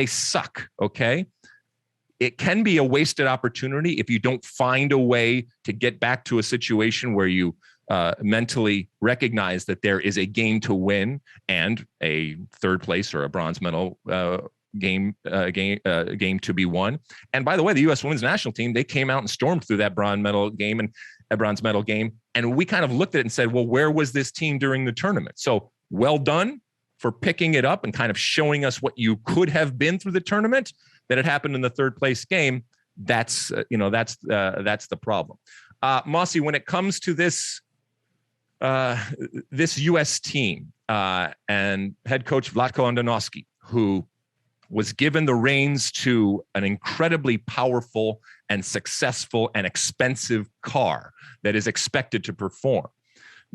suck, okay? It can be a wasted opportunity if you don't find a way to get back to a situation where you mentally recognize that there is a game to win and a third place or a bronze medal game to be won. And by the way, the U.S. women's national team, they came out and stormed through that bronze medal game. And we kind of looked at it and said, well, where was this team during the tournament? So well done for picking it up and kind of showing us what you could have been through the tournament. That it happened in the third place game. That's the problem. Mosse, when it comes to this U.S. team and head coach Vlatko Andonovski, who was given the reins to an incredibly powerful and successful and expensive car that is expected to perform.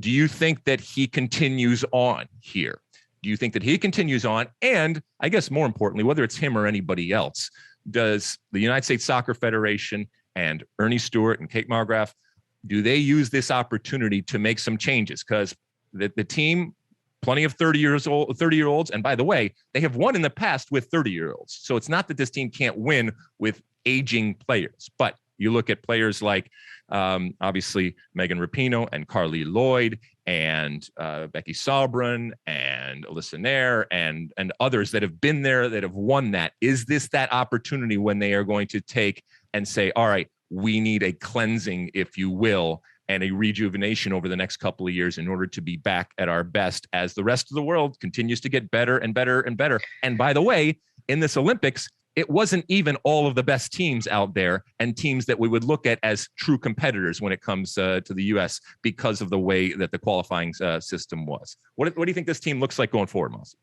Do you think that he continues on here? Do you think that he continues on? And I guess more importantly, whether it's him or anybody else, does the United States Soccer Federation and Ernie Stewart and Kate Margraf, do they use this opportunity to make some changes? Because the team, plenty of 30-year-olds, and by the way, they have won in the past with 30-year-olds. So it's not that this team can't win with aging players, but you look at players like obviously Megan Rapinoe and Carly Lloyd and Becky Sauerbrunn and Alyssa Nair and others that have been there, that have won that. Is this that opportunity when they are going to take and say, all right, we need a cleansing, if you will, and a rejuvenation over the next couple of years in order to be back at our best as the rest of the world continues to get better and better and better? And by the way, in this Olympics, it wasn't even all of the best teams out there and teams that we would look at as true competitors when it comes to the U.S. because of the way that the qualifying system was. What do you think this team looks like going forward, Mosse?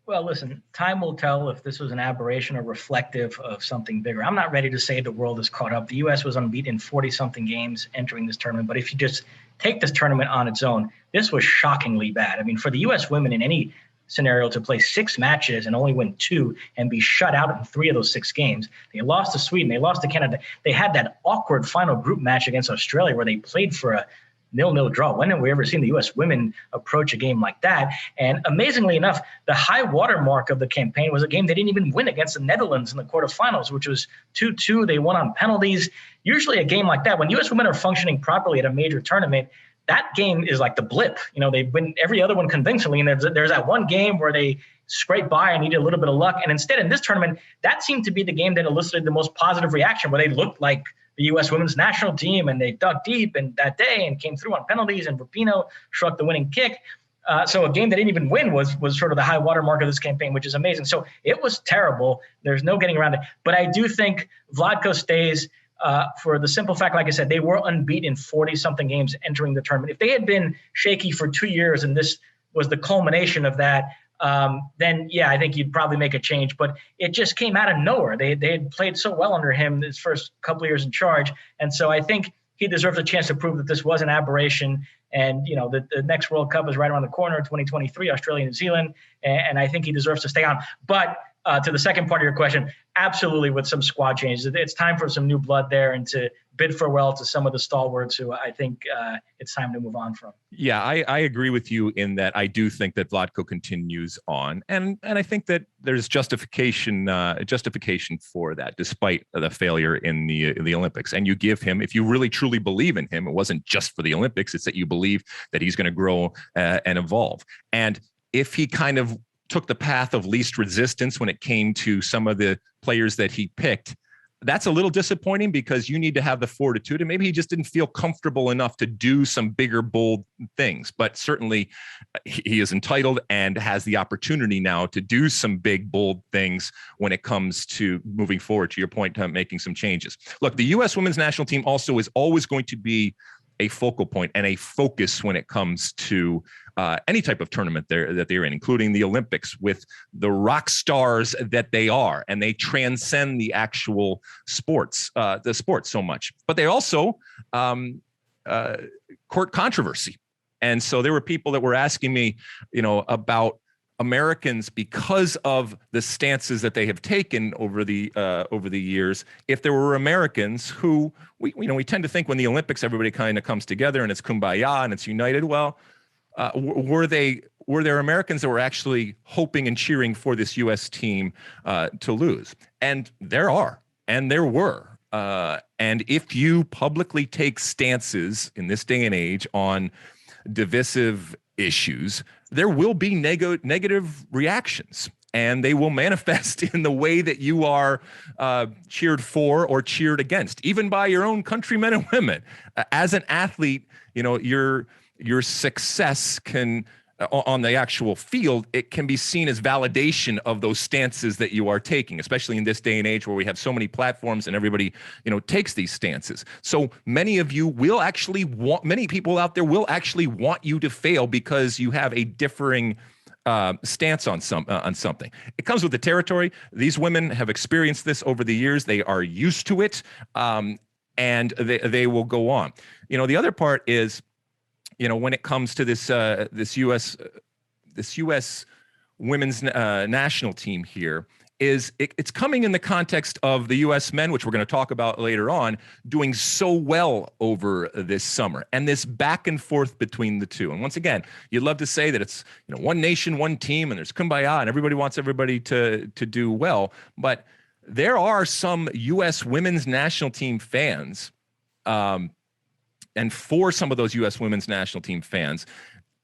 Well, listen, time will tell if this was an aberration or reflective of something bigger. I'm not ready to say the world is caught up. The U.S. was unbeaten in 40-something games entering this tournament. But if you just take this tournament on its own, this was shockingly bad. I mean, for the U.S. women in any scenario to play 6 matches and only win 2 and be shut out in 3 of those 6 games. They lost to Sweden. They lost to Canada. They had that awkward final group match against Australia where they played for a 0-0 draw. When have we ever seen the U.S. women approach a game like that? And amazingly enough, the high watermark of the campaign was a game they didn't even win against the Netherlands in the quarterfinals, which was 2-2. They won on penalties. Usually a game like that, when U.S. women are functioning properly at a major tournament, that game is like the blip. You know, they win every other one convincingly, and there's that one game where they scrape by and needed a little bit of luck. And instead, in this tournament, that seemed to be the game that elicited the most positive reaction, where they looked like the U.S. women's national team, and they dug deep and that day and came through on penalties, and Rapinoe struck the winning kick. So a game that didn't even win was sort of the high watermark of this campaign, which is amazing. So it was terrible. There's no getting around it. But I do think Vlatko stays for the simple fact, like I said, they were unbeaten in 40-something games entering the tournament. If they had been shaky for 2 years and this was the culmination of that, then, yeah, I think you'd probably make a change. But it just came out of nowhere. They had played so well under him his first couple of years in charge. And so I think he deserves a chance to prove that this was an aberration. And, you know, the next World Cup is right around the corner, 2023, Australia, New Zealand. And I think he deserves to stay on. But to the second part of your question, absolutely with some squad changes. It's time for some new blood there and to bid farewell to some of the stalwarts who I think it's time to move on from. Yeah, I agree with you in that I do think that Vlatko continues on. And I think that there's justification for that, despite the failure in the Olympics. And you give him, if you really truly believe in him, it wasn't just for the Olympics, it's that you believe that he's going to grow and evolve. And if he kind of took the path of least resistance when it came to some of the players that he picked, that's a little disappointing, because you need to have the fortitude, and maybe he just didn't feel comfortable enough to do some bigger, bold things. But certainly he is entitled and has the opportunity now to do some big, bold things when it comes to moving forward, to your point, making some changes. Look, the U.S. women's national team also is always going to be a focal point and a focus when it comes to any type of tournament that they're in, including the Olympics, with the rock stars that they are, and they transcend the actual sports, so much. But they also court controversy. And so there were people that were asking me, about Americans, because of the stances that they have taken over the years. If there were Americans who we tend to think when the Olympics, everybody kind of comes together and it's kumbaya and it's united. Well, were there Americans that were actually hoping and cheering for this U.S. team to lose? And there are, and there were. And if you publicly take stances in this day and age on divisive issues, there will be negative reactions, and they will manifest in the way that you are cheered for or cheered against, even by your own countrymen and women. As an athlete, your success can, on the actual field, it can be seen as validation of those stances that you are taking, especially in this day and age where we have so many platforms and everybody, takes these stances. So many people out there will actually want you to fail because you have a differing stance on something. It comes with the territory. These women have experienced this over the years. They are used to it, and they will go on. The other part is, when it comes to this U.S. women's national team here, it's coming in the context of the U.S. men, which we're going to talk about later on, doing so well over this summer, and this back and forth between the two. And once again, you'd love to say that it's one nation, one team, and there's kumbaya, and everybody wants everybody to do well. But there are some U.S. women's national team fans, and for some of those U.S. women's national team fans,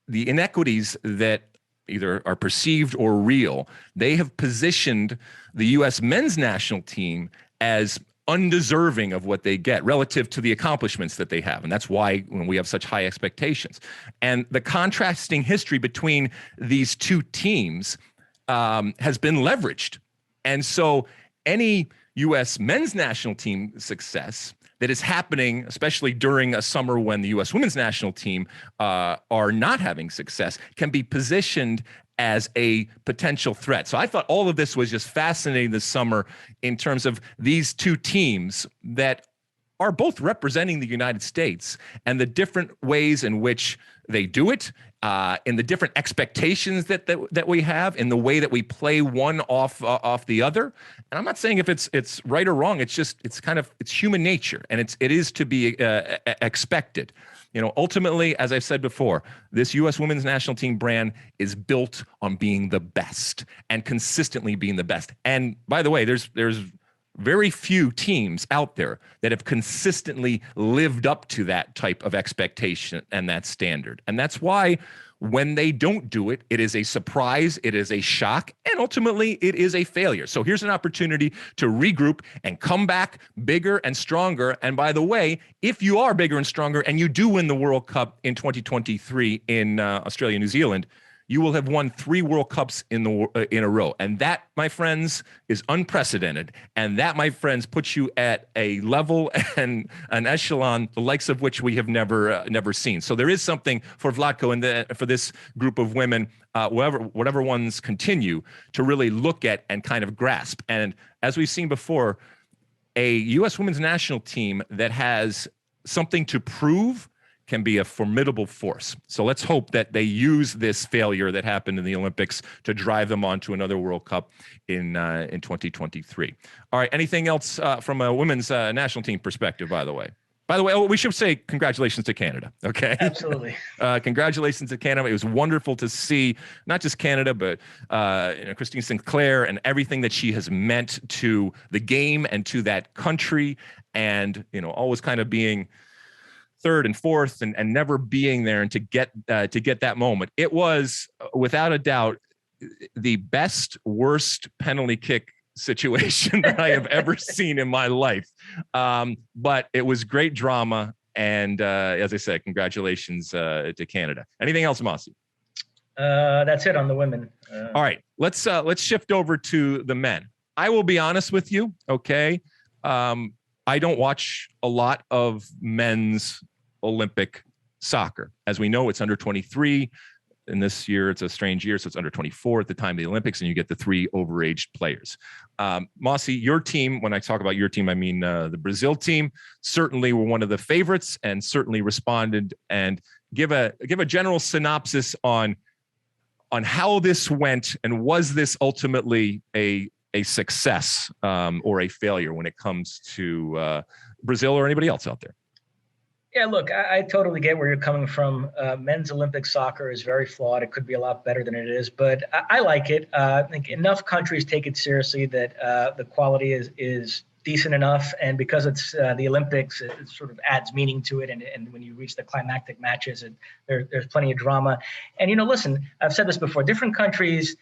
the inequities that either are perceived or real, they have positioned the U.S. men's national team as undeserving of what they get relative to the accomplishments that they have. And that's why when we have such high expectations. And the contrasting history between these two teams has been leveraged. And so any U.S. men's national team success that is happening, especially during a summer when the U.S. women's national team are not having success, can be positioned as a potential threat. So I thought all of this was just fascinating this summer in terms of these two teams that are both representing the United States and the different ways in which they do it, in the different expectations that we have, in the way that we play one off the other. And I'm not saying if it's right or wrong. It's human nature, and it is to be expected. Ultimately, as I've said before, this U.S. women's national team brand is built on being the best and consistently being the best. And by the way, there's very few teams out there that have consistently lived up to that type of expectation and that standard. And that's why when they don't do it, it is a surprise, it is a shock, and ultimately it is a failure. So here's an opportunity to regroup and come back bigger and stronger. And by the way, if you are bigger and stronger and you do win the World Cup in 2023 in Australia, New Zealand, you will have won 3 World Cups in a row. And that, my friends, is unprecedented. And that, my friends, puts you at a level and an echelon, the likes of which we have never seen. So there is something for Vlatko and for this group of women, whatever ones continue to really look at and kind of grasp. And as we've seen before, a U.S. women's national team that has something to prove can be a formidable force. So let's hope that they use this failure that happened in the Olympics to drive them on to another World Cup in 2023. All right, anything else from a women's national team perspective, by the way? We should say congratulations to Canada, okay? Absolutely. Congratulations to Canada. It was wonderful to see not just Canada, but Christine Sinclair and everything that she has meant to the game and to that country, and always kind of being third and fourth and never being there, and to get that moment. It was without a doubt the best, worst penalty kick situation that I have ever seen in my life. But it was great drama. And as I said, congratulations to Canada. Anything else, Mosse? That's it on the women. All right, let's shift over to the men. I will be honest with you. Okay. I don't watch a lot of men's Olympic soccer. As we know, it's under 23. And this year, it's a strange year, so it's under 24 at the time of the Olympics, and you get the 3 overaged players. Mosse, your team, when I talk about your team, I mean the Brazil team, certainly were one of the favorites and certainly responded. And give a general synopsis on how this went, and was this ultimately a success or a failure when it comes to Brazil or anybody else out there? Yeah, look, I totally get where you're coming from. Men's Olympic soccer is very flawed. It could be a lot better than it is, but I like it. I think enough countries take it seriously that the quality is decent enough. And because it's the Olympics, it sort of adds meaning to it. And when you reach the climactic matches, there's plenty of drama. And, listen, I've said this before, different countries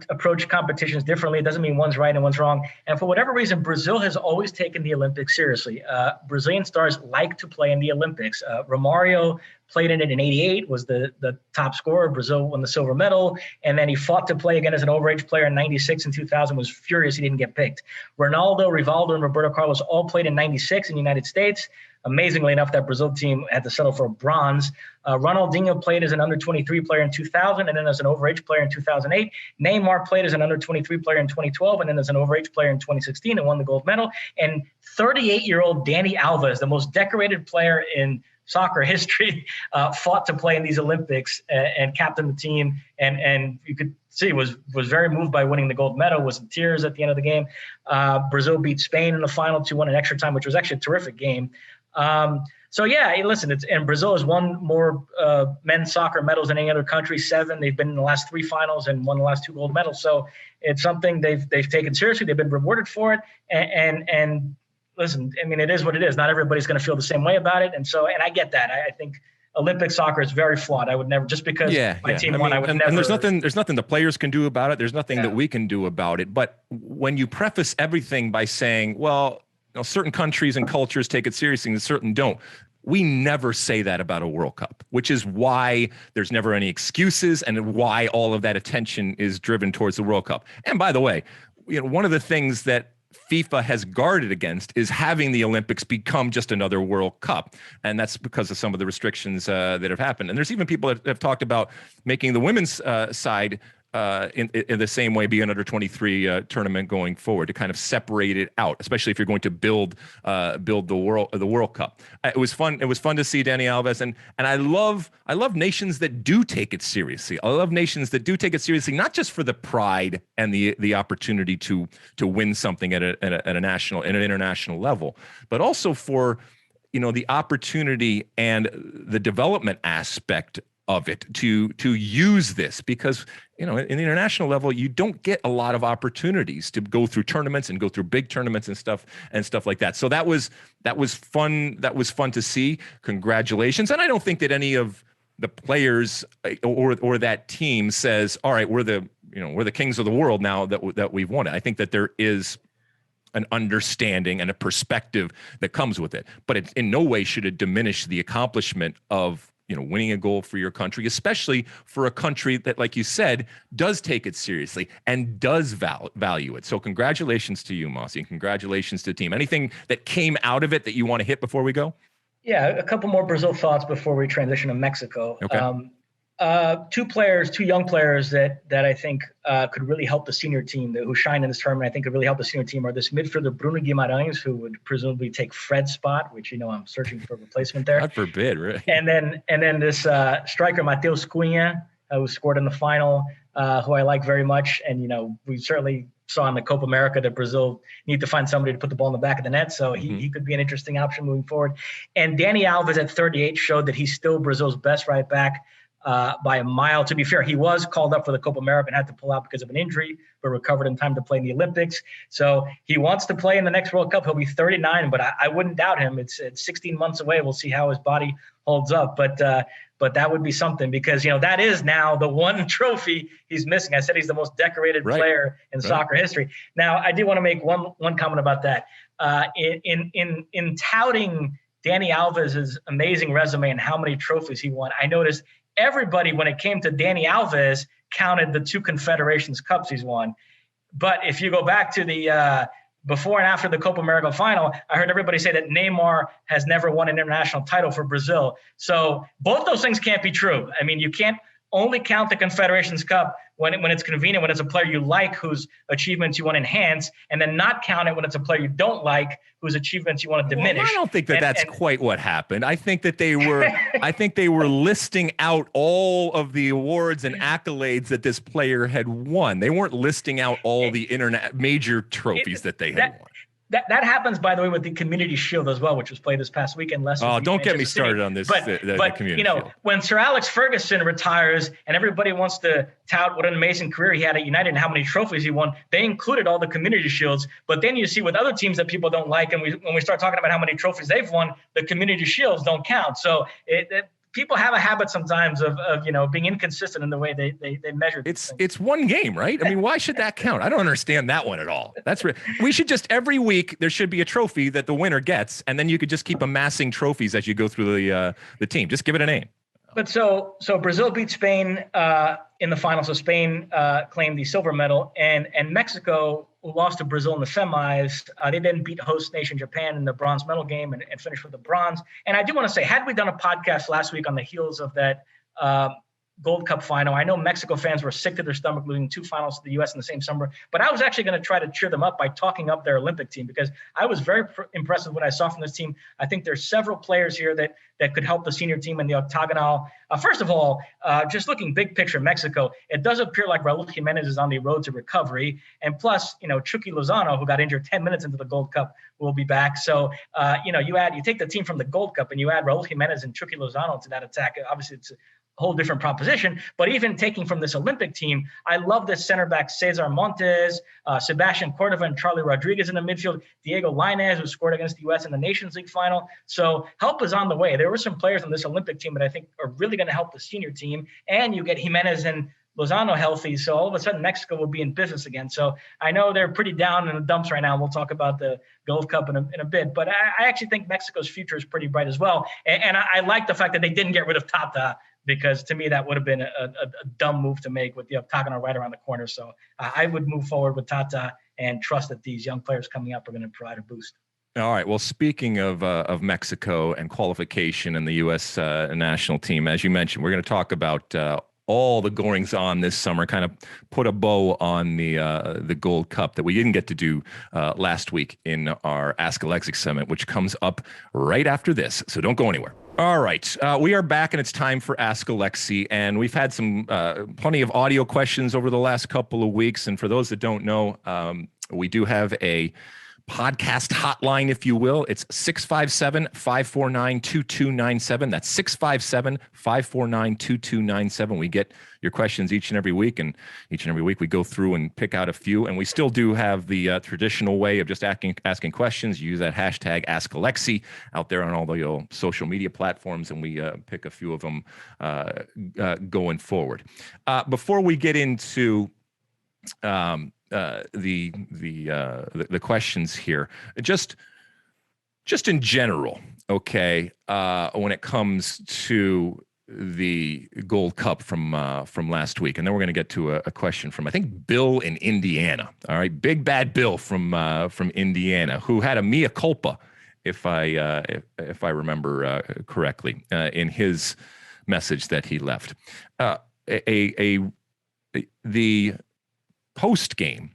approach competitions differently. It doesn't mean one's right and one's wrong. And for whatever reason, Brazil has always taken the Olympics seriously. Brazilian stars like to play in the Olympics. Romario played in it in '88, was the top scorer. Brazil won the silver medal. And then he fought to play again as an overage player in '96 and 2000, was furious he didn't get picked. Ronaldo, Rivaldo, and Roberto Carlos all played in '96 in the United States. Amazingly enough, that Brazil team had to settle for a bronze. Ronaldinho played as an under-23 player in 2000 and then as an overage player in 2008. Neymar played as an under-23 player in 2012 and then as an overage player in 2016 and won the gold medal. And 38-year-old Dani Alves, the most decorated player in soccer history, fought to play in these Olympics and captained the team. And you could see was very moved by winning the gold medal, was in tears at the end of the game. Brazil beat Spain in the final 2-1 in extra time, which was actually a terrific game. So yeah, listen, and Brazil has won more men's soccer medals than any other country, 7. They've been in the last 3 finals and won the last 2 gold medals. So it's something they've taken seriously. They've been rewarded for it. And listen, I mean, it is what it is. Not everybody's going to feel the same way about it. And I get that. I think Olympic soccer is very flawed. I would never, just because my team won, I would never. And there's nothing the players can do about it. There's nothing that we can do about it. But when you preface everything by saying, well, certain countries and cultures take it seriously and certain don't, we never say that about a World Cup, which is why there's never any excuses and why all of that attention is driven towards the World Cup. And by the way, one of the things that FIFA has guarded against is having the Olympics become just another World Cup. And that's because of some of the restrictions that have happened. And there's even people that have talked about making the women's side in the same way be an under 23 tournament going forward to kind of separate it out, especially if you're going to build the World Cup. It was fun. It was fun to see Dani Alves, and I love nations that do take it seriously. I love nations that do take it seriously, not just for the pride and the opportunity to win something at an international level, but also for the opportunity and the development aspect of it to use this, because in the international level you don't get a lot of opportunities to go through tournaments and go through big tournaments and stuff like that. So that was fun. That was fun to see. Congratulations. And I don't think that any of the players or that team says, all right, we're the kings of the world now that we've won it. I think that there is an understanding and a perspective that comes with it, but in no way should it diminish the accomplishment of winning a goal for your country, especially for a country that, like you said, does take it seriously and does value it. So congratulations to you, Mosse, and congratulations to the team. Anything that came out of it that you want to hit before we go? Yeah, a couple more Brazil thoughts before we transition to Mexico. Okay. 2 young players that I think could really help the senior team, who shine in this tournament, I think could really help the senior team, are this midfielder Bruno Guimarais, who would presumably take Fred's spot, which I'm searching for a replacement there. God forbid, right? And then this striker Matheus Cunha, who scored in the final, who I like very much. And we certainly saw in the Copa America that Brazil need to find somebody to put the ball in the back of the net, so he could be an interesting option moving forward. And Dani Alves at 38 showed that he's still Brazil's best right back. By a mile. To be fair, he was called up for the Copa America and had to pull out because of an injury, but recovered in time to play in the Olympics. So he wants to play in the next World Cup. He'll be 39, but I wouldn't doubt him. It's 16 months away. We'll see how his body holds up. But that would be something, because that is now the one trophy he's missing. I said he's the most decorated player in soccer history. Now, I do want to make one comment about that. In touting Dani Alves' amazing resume and how many trophies he won, I noticed everybody, when it came to Dani Alves, counted the 2 Confederations Cups he's won. But if you go back to the before and after the Copa America final, I heard everybody say that Neymar has never won an international title for Brazil. So both those things can't be true. I mean, you can't only count the Confederations Cup when it's convenient, when it's a player you like whose achievements you want to enhance, and then not count it when it's a player you don't like whose achievements you want to diminish. Well, I don't think that's quite what happened. I think that they were listing out all of the awards and accolades that this player had won. They weren't listing out all the major trophies that they had won. That happens, by the way, with the Community Shield as well, which was played this past weekend. Don't get me started on this. But the Community Shield. When Sir Alex Ferguson retires and everybody wants to tout what an amazing career he had at United and how many trophies he won, they included all the Community Shields. But then you see with other teams that people don't like, and when we start talking about how many trophies they've won, the Community Shields don't count. So people have a habit sometimes of being inconsistent in the way they measure. It's one game, right? I mean, why should that count? I don't understand that one at all. We should just, every week there should be a trophy that the winner gets, and then you could just keep amassing trophies as you go through the team. Just give it a name. But so Brazil beat Spain in the final. So Spain claimed the silver medal, and Mexico, who lost to Brazil in the semis, they then beat host nation Japan in the bronze medal game and finished with the bronze. And I do want to say, had we done a podcast last week on the heels of that Gold Cup final, I know Mexico fans were sick to their stomach losing 2 finals to the U.S. in the same summer, but I was actually going to try to cheer them up by talking up their Olympic team, because I was very impressed with what I saw from this team. I think there's several players here that could help the senior team in the octagonal. First of all, just looking big picture Mexico, it does appear like Raul Jimenez is on the road to recovery. And plus, Chucky Lozano, who got injured 10 minutes into the Gold Cup, will be back. So, you take the team from the Gold Cup and you add Raul Jimenez and Chucky Lozano to that attack. Obviously, it's a whole different proposition. But even taking from this Olympic team, I love this center back Cesar Montes, Sebastian Cordova and Charlie Rodriguez in the midfield, Diego Lainez, who scored against the U.S. in the Nations League final. So help is on the way. There were some players on this Olympic team that I think are really going to help the senior team. And you get Jimenez and Lozano healthy, so all of a sudden Mexico will be in business again. So I know they're pretty down in the dumps right now. We'll talk about the Gold Cup in a bit, but I actually think Mexico's future is pretty bright as well. And I like the fact that they didn't get rid of Tata, because to me that would have been a dumb move to make with the octagonal right around the corner. So I would move forward with Tata and trust that these young players coming up are going to provide a boost. All right. Well, speaking of Mexico and qualification and the U.S. National team, as you mentioned, we're going to talk about all the goings on this summer, kind of put a bow on the Gold Cup that we didn't get to do last week in our Ask Alexi segment, which comes up right after this. So don't go anywhere. All right. We are back, and it's time for Ask Alexi, and we've had some plenty of audio questions over the last couple of weeks. And for those that don't know, we do have a podcast hotline, if you will. It's 657-549-2297. That's 657-549-2297. We get your questions each and every week, and each and every week we go through and pick out a few. And we still do have the traditional way of just asking questions. You use that hashtag Ask Alexi out there on all the social media platforms, and we pick a few of them going forward. Before we get into the questions here, just in general, okay, when it comes to the Gold Cup from last week, and then we're going to get to a question from, I think, Bill in Indiana. All right, Big Bad Bill from Indiana, who had a mea culpa, if I remember correctly, in his message that he left. The post game,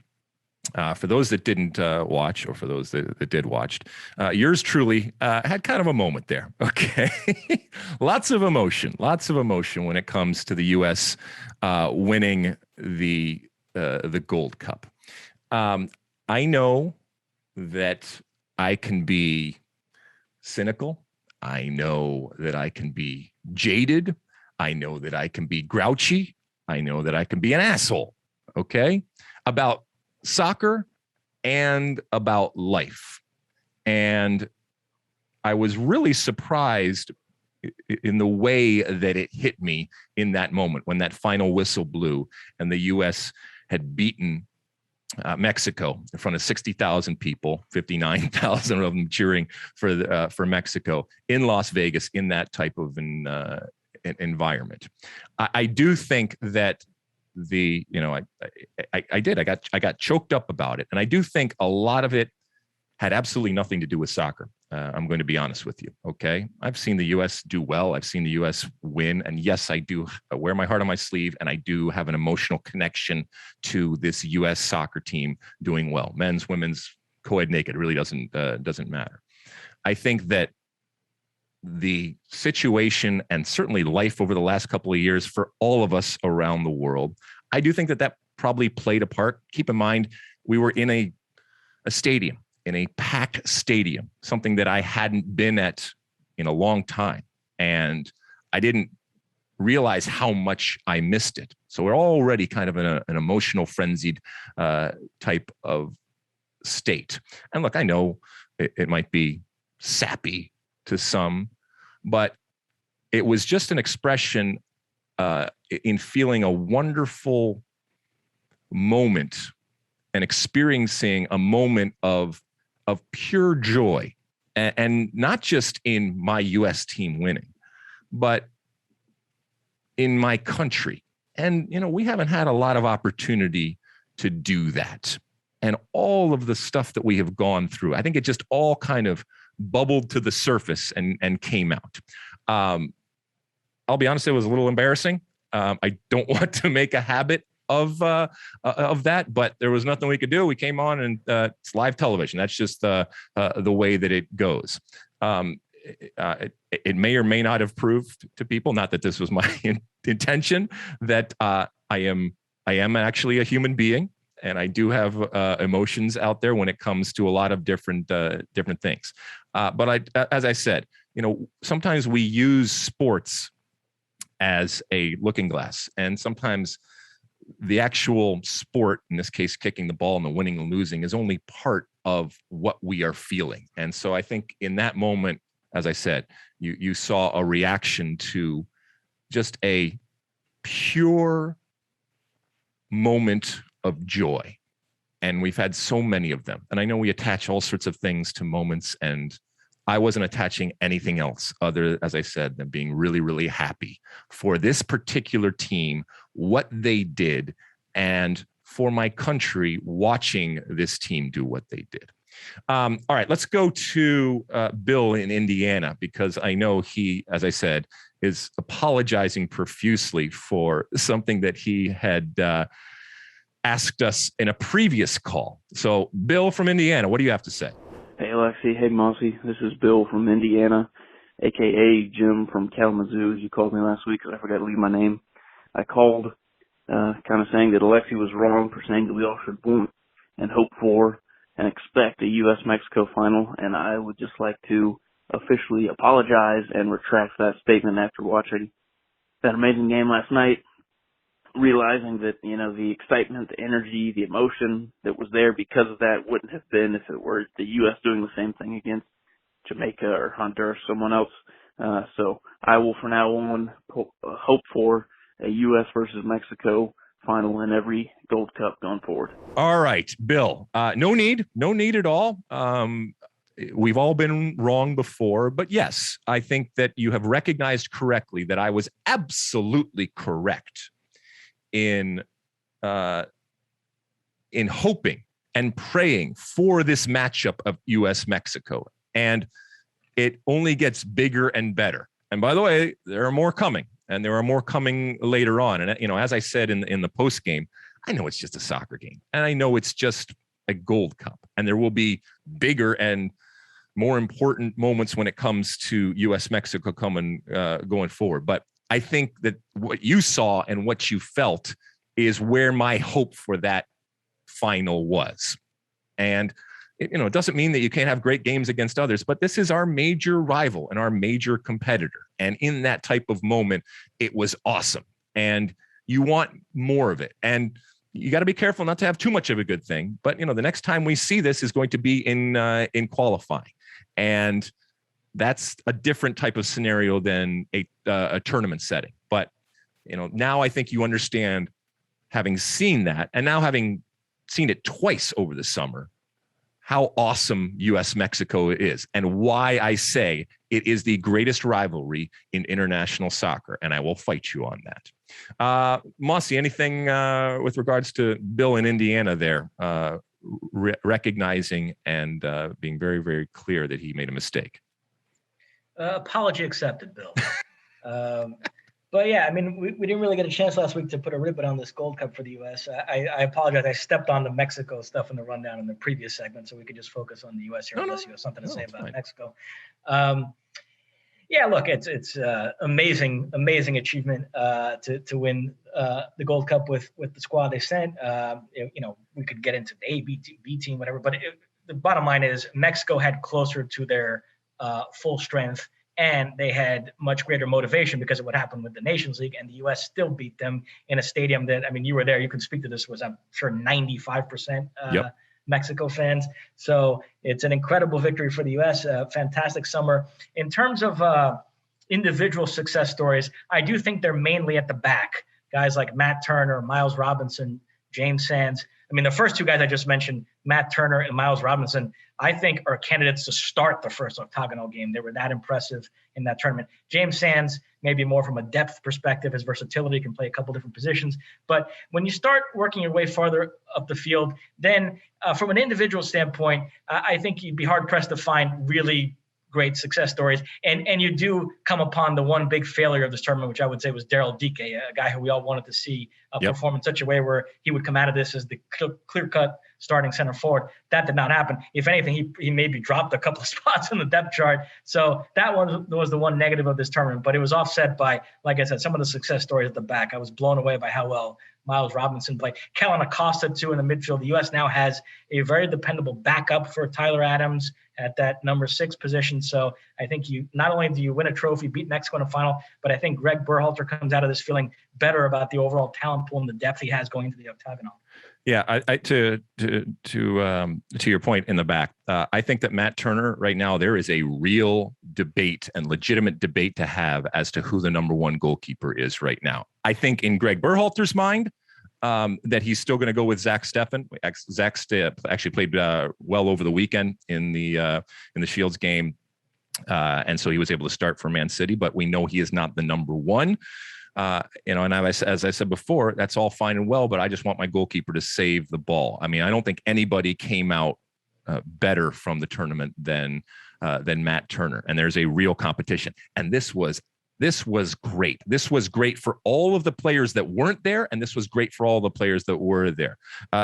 for those that didn't watch, or for those that did watch, yours truly had kind of a moment there. Okay. lots of emotion when it comes to the U.S. Winning the Gold Cup. I know that I can be cynical. I know that I can be jaded. I know that I can be grouchy. I know that I can be an asshole. Okay, about soccer and about life. And I was really surprised in the way that it hit me in that moment when that final whistle blew and the U.S. had beaten Mexico in front of 60,000 people, 59,000 of them cheering for Mexico in Las Vegas in that type of environment. I do think that I got choked up about it. And I do think a lot of it had absolutely nothing to do with soccer. I'm going to be honest with you. Okay. I've seen the U.S. do well. I've seen the U.S. win. And yes, I do wear my heart on my sleeve, and I do have an emotional connection to this U.S. soccer team doing well. Men's, women's, co-ed, naked, it really doesn't matter. I think that the situation and certainly life over the last couple of years for all of us around the world, I do think that probably played a part. Keep in mind, we were in a stadium, in a packed stadium, something that I hadn't been at in a long time. And I didn't realize how much I missed it. So we're already kind of in an emotional, frenzied type of state. And look, I know it might be sappy to some, but it was just an expression in feeling a wonderful moment and experiencing a moment of pure joy, and not just in my U.S. team winning, but in my country. And, we haven't had a lot of opportunity to do that. And all of the stuff that we have gone through, I think it just all kind of bubbled to the surface and came out. I'll be honest, it was a little embarrassing. I don't want to make a habit of that, but there was nothing we could do. We came on and it's live television. That's just the way that it goes. It may or may not have proved to people, not that this was my intention, that I am actually a human being, and I do have emotions out there when it comes to a lot of different things. But as I said, sometimes we use sports as a looking glass, and sometimes the actual sport, in this case, kicking the ball and the winning and losing, is only part of what we are feeling. And so I think in that moment, as I said, you saw a reaction to just a pure moment of joy. And we've had so many of them. And I know we attach all sorts of things to moments, and I wasn't attaching anything else other, as I said, than being really, really happy for this particular team, what they did, and for my country watching this team do what they did. All right, let's go to Bill in Indiana, because I know he, as I said, is apologizing profusely for something that he had asked us in a previous call. So, Bill from Indiana, what do you have to say? Hey, Alexi. Hey, Mosse. This is Bill from Indiana, a.k.a. Jim from Kalamazoo, as you called me last week. I forgot to leave my name. I called kind of saying that Alexi was wrong for saying that we all should want and hope for and expect a U.S.-Mexico final, and I would just like to officially apologize and retract that statement after watching that amazing game last night, realizing that, the excitement, the energy, the emotion that was there because of that wouldn't have been if it were the U.S. doing the same thing against Jamaica or Honduras, someone else. So I will, from now on, hope for a U.S. versus Mexico final in every Gold Cup going forward. All right, Bill. No need at all. We've all been wrong before, but yes, I think that you have recognized correctly that I was absolutely correct in hoping and praying for this matchup of U.S.-Mexico, and it only gets bigger and better. And by the way, there are more coming. And there are more coming later on. And, as I said in the post game, I know it's just a soccer game. And I know it's just a Gold Cup. And there will be bigger and more important moments when it comes to U.S.-Mexico going forward. But I think that what you saw and what you felt is where my hope for that final was. And it doesn't mean that you can't have great games against others, but this is our major rival and our major competitor. And in that type of moment, it was awesome. And you want more of it. And you got to be careful not to have too much of a good thing. But, the next time we see this is going to be in qualifying. And that's a different type of scenario than a tournament setting. But, now I think you understand, having seen that, and now having seen it twice over the summer, how awesome U.S.-Mexico is, and why I say it is the greatest rivalry in international soccer, and I will fight you on that. Mosse, anything with regards to Bill in Indiana there, recognizing and being very, very clear that he made a mistake? Apology accepted, Bill. But yeah, we didn't really get a chance last week to put a ribbon on this Gold Cup for the U.S. I apologize. I stepped on the Mexico stuff in the rundown in the previous segment, so we could just focus on the U.S. here unless you have something to say about Mexico. Yeah, look, it's amazing achievement to win the Gold Cup with the squad they sent. We could get into the A, B team, whatever, but the bottom line is Mexico had closer to their full strength, and they had much greater motivation because of what happened with the Nations League, and the U.S. still beat them in a stadium that, you were there, you can speak to this, was I'm sure 95% Mexico fans. So it's an incredible victory for the U.S., fantastic summer. In terms of individual success stories, I do think they're mainly at the back. Guys like Matt Turner, Miles Robinson, James Sands. I mean, the first two guys I just mentioned, Matt Turner and Miles Robinson, I think are candidates to start the first octagonal game. They were that impressive in that tournament. James Sands, maybe more from a depth perspective, his versatility, can play a couple different positions. But when you start working your way farther up the field, then from an individual standpoint, I think you'd be hard-pressed to find really great success stories. And you do come upon the one big failure of this tournament, which I would say was Daryl Dike, a guy who we all wanted to see perform in such a way where he would come out of this as the clear-cut starting center forward. That did not happen. If anything, he maybe dropped a couple of spots in the depth chart. So that was the one negative of this tournament, but it was offset by, like I said, some of the success stories at the back. I was blown away by how well Miles Robinson played. Kellen Acosta, too, in the midfield. The U.S. now has a very dependable backup for Tyler Adams at that number 6 position. So I think you not only do you win a trophy, beat Mexico in a final, but I think Greg Berhalter comes out of this feeling better about the overall talent pool and the depth he has going into the octagonal. Yeah, to your point in the back, I think that Matt Turner right now, there is a real debate and legitimate debate to have as to who the number 1 goalkeeper is right now. I think in Greg Berhalter's mind, that he's still going to go with Zach Steffen. Zach actually played well over the weekend in the Shields game, and so he was able to start for Man City. But we know he is not the number 1. And as I said before, that's all fine and well, but I just want my goalkeeper to save the ball. I mean, I don't think anybody came out better from the tournament than Matt Turner, and there's a real competition. And this was great. This was great for all of the players that weren't there, and this was great for all the players that were there.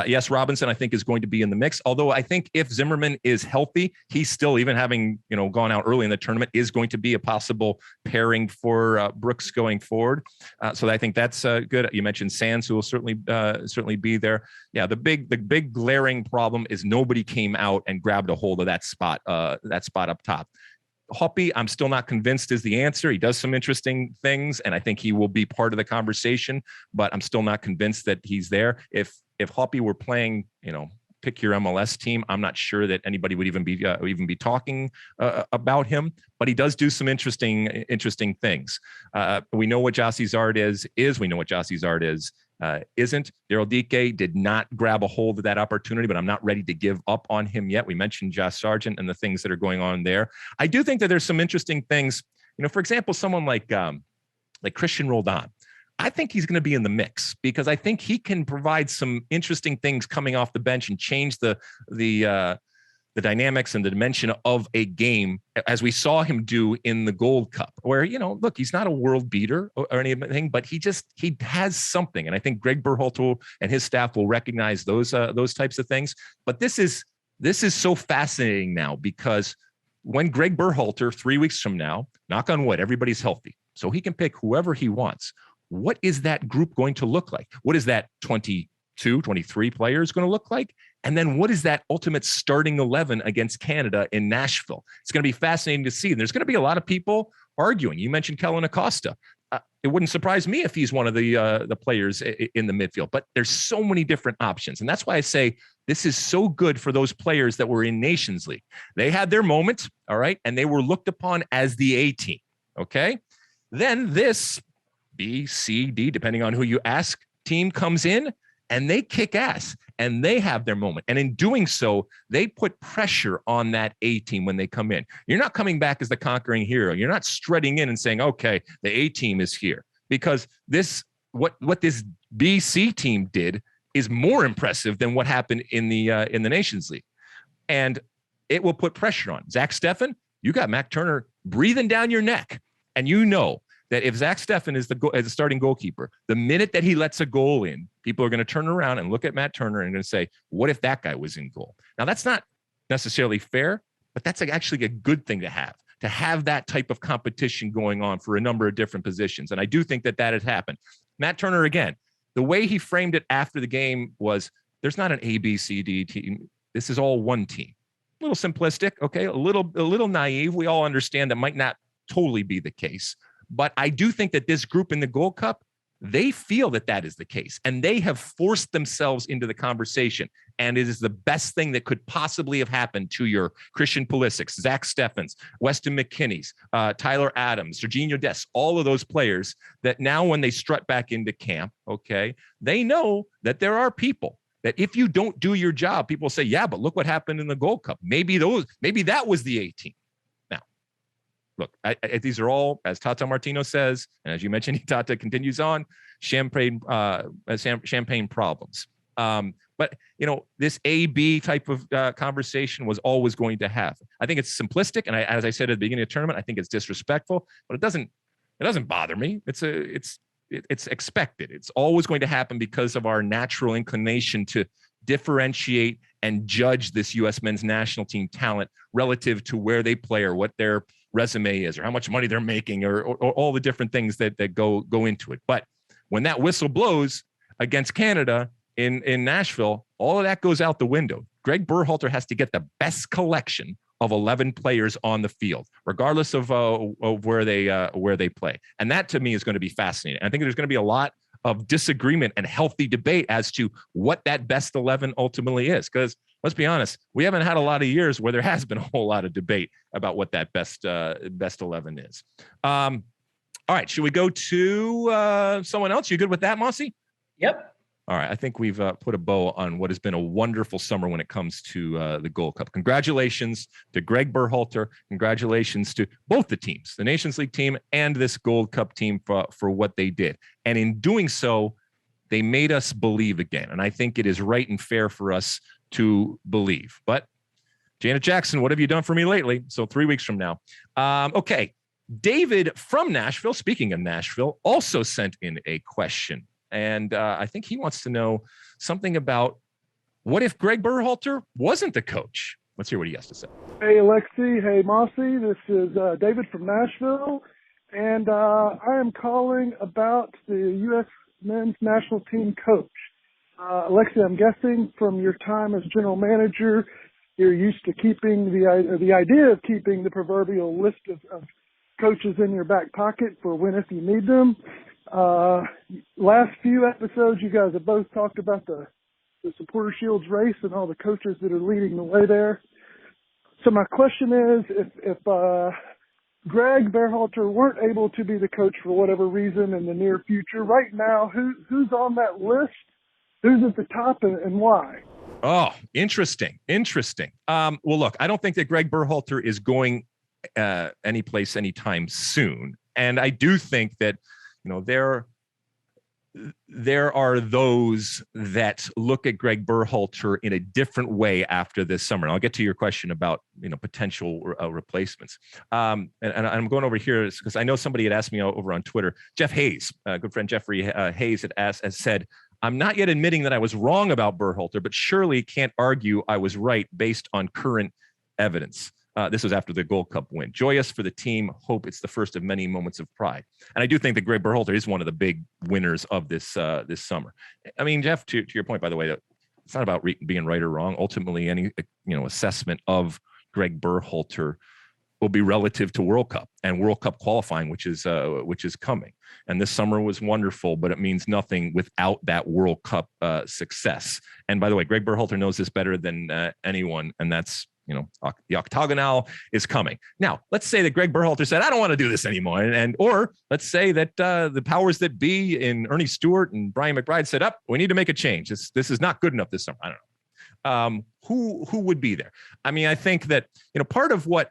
Yes, Robinson, I think, is going to be in the mix, although I think if Zimmerman is healthy, he's still, even having gone out early in the tournament, is going to be a possible pairing for Brooks going forward. So I think that's good. You mentioned Sands, who will certainly be there. Yeah, the big glaring problem is nobody came out and grabbed a hold of that spot up top. Hoppe, I'm still not convinced is the answer. He does some interesting things, and I think he will be part of the conversation, but I'm still not convinced that he's there. If Hoppe were playing, pick your MLS team, I'm not sure that anybody would even be talking about him, but he does do some interesting things. We know what Jossy Zard is. We know what Jossy Zard isn't. Daryl Dike did not grab a hold of that opportunity, but I'm not ready to give up on him yet. We mentioned Josh Sargent and the things that are going on there. I do think that there's some interesting things. For example, someone like Christian Roldan. I think he's going to be in the mix because I think he can provide some interesting things coming off the bench and change the dynamics and the dimension of a game, as we saw him do in the Gold Cup, where, look, he's not a world beater or anything, but he has something. And I think Greg Berhalter and his staff will recognize those types of things. But this is so fascinating now, because when Greg Berhalter, 3 weeks from now, knock on wood, everybody's healthy, so he can pick whoever he wants. What is that group going to look like? What is that 22, 23 players going to look like? And then what is that ultimate starting 11 against Canada in Nashville? It's going to be fascinating to see. And there's going to be a lot of people arguing. You mentioned Kellen Acosta. It wouldn't surprise me if he's one of the players in the midfield, but there's so many different options. And that's why I say this is so good for those players that were in Nations League. They had their moment, all right, and they were looked upon as the A team, okay? Then this B, C, D, depending on who you ask, team comes in and they kick ass and they have their moment. And in doing so, they put pressure on that A team when they come in. You're not coming back as the conquering hero. You're not strutting in and saying, okay, the A team is here, because what this B, C team did is more impressive than what happened in the Nations League. And it will put pressure on Zach Steffen. You got Matt Turner breathing down your neck, and that if Zach Steffen is as a starting goalkeeper, the minute that he lets a goal in, people are going to turn around and look at Matt Turner and going to say, what if that guy was in goal? Now, that's not necessarily fair, but that's actually a good thing to have that type of competition going on for a number of different positions. And I do think that has happened. Matt Turner, again, the way he framed it after the game was, there's not an A, B, C, D team. This is all one team. A little simplistic, okay, a little naive. We all understand that might not totally be the case. But I do think that this group in the Gold Cup, they feel that is the case, and they have forced themselves into the conversation. And it is the best thing that could possibly have happened to your Christian Pulisic, Zach Steffens, Weston McKennie's, Tyler Adams, Serginho Dest, all of those players that now when they strut back into camp, okay, they know that there are people that if you don't do your job, people say, yeah, but look what happened in the Gold Cup. Maybe that was the 18. Now, look, these are all, as Tata Martino says, and as you mentioned, Tata continues on, champagne problems. But, this A-B type of conversation was always going to happen. I think it's simplistic. And as I said at the beginning of the tournament, I think it's disrespectful, but it doesn't bother me. It's expected. It's always going to happen because of our natural inclination to differentiate and judge this U.S. men's national team talent relative to where they play or what their resume is or how much money they're making or all the different things that go into it. But when that whistle blows against Canada in Nashville, all of that goes out the window. Greg Berhalter has to get the best collection of 11 players on the field, regardless of where they play. And that to me is going to be fascinating. I think there's going to be a lot of disagreement and healthy debate as to what that best 11 ultimately is. Because let's be honest, we haven't had a lot of years where there has been a whole lot of debate about what that best 11 is. All right. Should we go to someone else? You good with that, Mosse? Yep. All right, I think we've put a bow on what has been a wonderful summer when it comes to the Gold Cup. Congratulations to Greg Berhalter. Congratulations to both the teams, the Nations League team and this Gold Cup team for what they did. And in doing so, they made us believe again. And I think it is right and fair for us to believe. But Janet Jackson, what have you done for me lately? So 3 weeks from now. Okay, David from Nashville, speaking of Nashville, also sent in a question. And I think he wants to know something about what if Greg Berhalter wasn't the coach? Let's hear what he has to say. Hey, Alexi. Hey, Mosse. This is David from Nashville. And I am calling about the U.S. men's national team coach. Alexi, I'm guessing from your time as general manager, you're used to keeping the idea of keeping the proverbial list of coaches in your back pocket for when if you need them. Last few episodes, you guys have both talked about the Supporter Shields race and all the coaches that are leading the way there. So my question is, if Greg Berhalter weren't able to be the coach for whatever reason in the near future, right now, who's on that list? Who's at the top and why? Oh, interesting. Well, look, I don't think that Greg Berhalter is going any place anytime soon. And I do think that there are those that look at Greg Berhalter in a different way after this summer. And I'll get to your question about potential replacements. And I'm going over here because I know somebody had asked me over on Twitter. Jeff Hayes, good friend Jeffrey Hayes, has said, "I'm not yet admitting that I was wrong about Berhalter, but surely can't argue I was right based on current evidence." This was after the Gold Cup win. Joyous for the team. Hope it's the first of many moments of pride. And I do think that Greg Berhalter is one of the big winners of this summer. I mean, Jeff, to your point, by the way, it's not about being right or wrong. Ultimately, any assessment of Greg Berhalter will be relative to World Cup and World Cup qualifying, which is coming. And this summer was wonderful, but it means nothing without that World Cup success. And by the way, Greg Berhalter knows this better than anyone, and that's the octagonal is coming. Now, let's say that Greg Berhalter said, I don't want to do this anymore. Or let's say that the powers that be in Ernie Stewart and Brian McBride said, we need to make a change. This is not good enough this summer. I don't know. Who would be there? I mean, I think that, part of what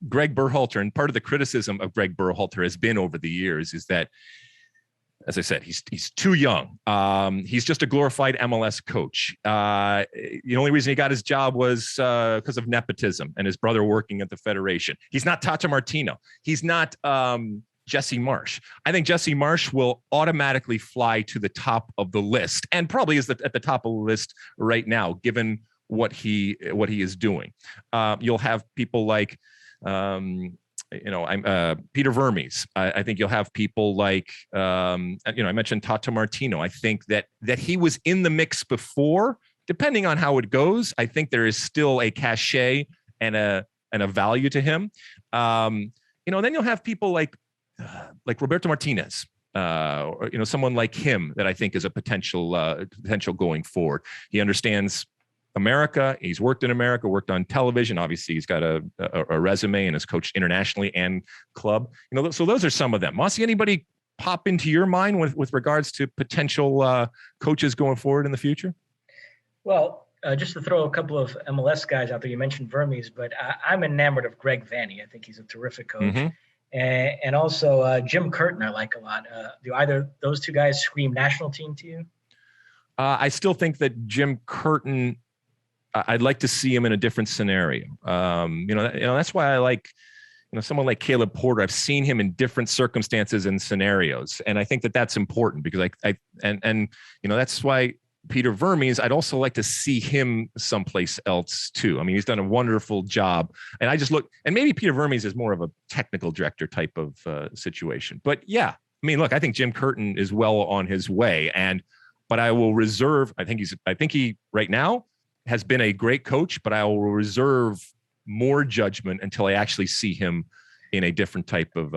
Greg Berhalter and part of the criticism of Greg Berhalter has been over the years is that, as I said, he's too young. He's just a glorified MLS coach. The only reason he got his job was because of nepotism and his brother working at the Federation. He's not Tata Martino. He's not Jesse Marsch. I think Jesse Marsch will automatically fly to the top of the list, and probably is at the top of the list right now, given what he is doing. You'll have people like Peter Vermes. I think you'll have people like, I mentioned Tata Martino. I think that he was in the mix before. Depending on how it goes, I think there is still a cachet and a value to him. Then you'll have people like Roberto Martinez, or someone like him that I think is a potential going forward. He understands America. He's worked in America, worked on television. Obviously, he's got a resume and has coached internationally and club. So those are some of them. Mosse, anybody pop into your mind with regards to potential coaches going forward in the future? Well, just to throw a couple of MLS guys out there, you mentioned Vermes, but I'm enamored of Greg Vanney. I think he's a terrific coach. Mm-hmm. And also Jim Curtin, I like a lot. Do either those two guys scream national team to you? I still think that Jim Curtin, I'd like to see him in a different scenario. That's why I like, someone like Caleb Porter. I've seen him in different circumstances and scenarios, and I think that that's important because that's why Peter Vermes, I'd also like to see him someplace else too. I mean, he's done a wonderful job, and I just look, and maybe Peter Vermes is more of a technical director type of situation. But yeah, I mean, look, I think Jim Curtin is well on his way, but I will reserve. I think he right now has been a great coach, but I will reserve more judgment until I actually see him in a different type of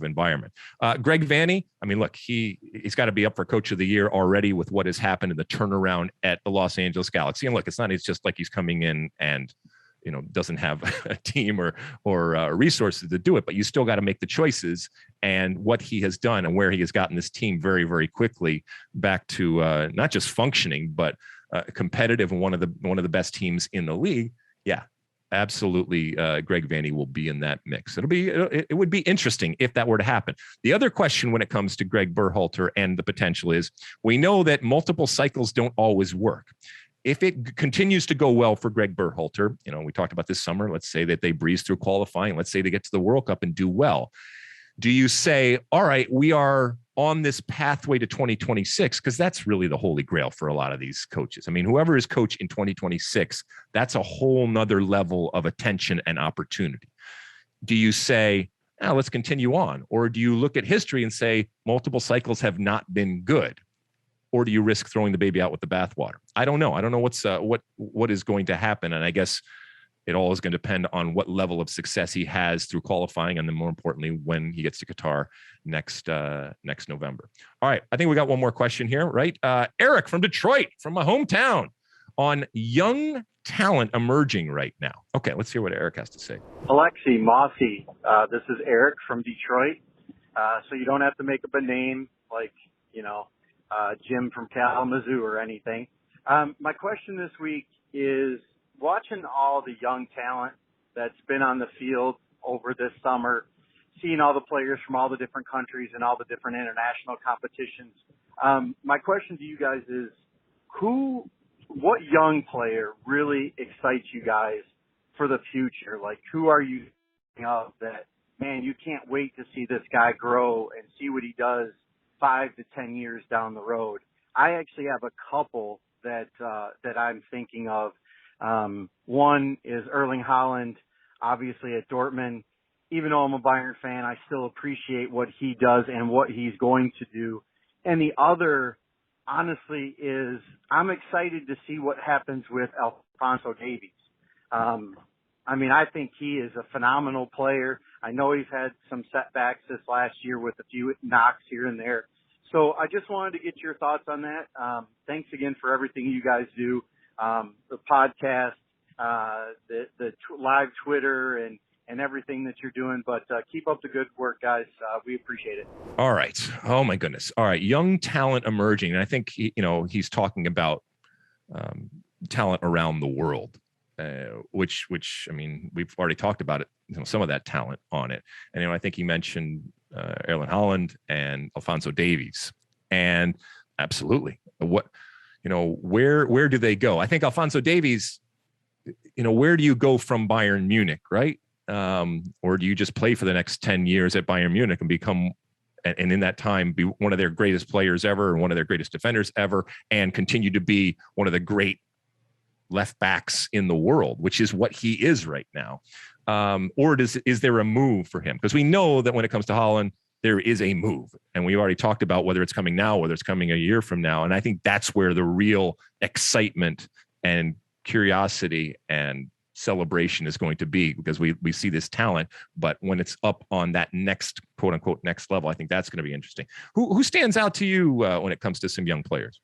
environment. Greg Vanney, I mean, look, he's got to be up for Coach of the Year already with what has happened in the turnaround at the Los Angeles Galaxy. And look, it's just like he's coming in and doesn't have a team or resources to do it, but you still got to make the choices. And what he has done and where he has gotten this team very, very quickly back to not just functioning, but competitive and one of the best teams in the league. Yeah, absolutely. Greg Vanney will be in that mix. It would be interesting if that were to happen. The other question when it comes to Greg Berhalter and the potential is, we know that multiple cycles don't always work. If it continues to go well for Greg Berhalter, we talked about this summer, let's say that they breeze through qualifying, let's say they get to the World Cup and do well. Do you say, all right, we are on this pathway to 2026? Because that's really the holy grail for a lot of these coaches. I mean, whoever is coach in 2026, that's a whole nother level of attention and opportunity. Do you say, let's continue on? Or do you look at history and say multiple cycles have not been good? Or do you risk throwing the baby out with the bathwater? I don't know. I don't know what is going to happen. And I guess it all is going to depend on what level of success he has through qualifying, and then more importantly, when he gets to Qatar next November. All right, I think we got one more question here, right? Eric from Detroit, from my hometown, on young talent emerging right now. Okay, let's hear what Eric has to say. Alexi, Mosse, this is Eric from Detroit. So you don't have to make up a name like, Jim from Kalamazoo or anything. My question this week is, watching all the young talent that's been on the field over this summer, seeing all the players from all the different countries and all the different international competitions. My question to you guys is, what young player really excites you guys for the future? Like, who are you thinking of that, man, you can't wait to see this guy grow and see what he does 5 to 10 years down the road? I actually have a couple that I'm thinking of. One is Erling Haaland, obviously at Dortmund. Even though I'm a Bayern fan, I still appreciate what he does and what he's going to do. And the other, honestly, is I'm excited to see what happens with Alphonso Davies. I think he is a phenomenal player. I know he's had some setbacks this last year with a few knocks here and there. So I just wanted to get your thoughts on that. Thanks again for everything you guys do. The podcast, the live Twitter and everything that you're doing, but keep up the good work, guys. We appreciate it. All right. Oh my goodness. All right. Young talent emerging. And I think, he's talking about talent around the world, which, I mean, we've already talked about it, some of that talent on it. And, I think he mentioned Erling Haaland and Alphonso Davies, and absolutely where do they go? I think Alphonso Davies, where do you go from Bayern Munich, right? Or do you just play for the next 10 years at Bayern Munich and become, and in that time, be one of their greatest players ever and one of their greatest defenders ever, and continue to be one of the great left backs in the world, which is what he is right now? Or is there a move for him? Because we know that when it comes to Haaland, there is a move. And we already talked about whether it's coming now, whether it's coming a year from now. And I think that's where the real excitement and curiosity and celebration is going to be, because we see this talent, but when it's up on that next, quote unquote, next level, I think that's going to be interesting. Who stands out to you when it comes to some young players?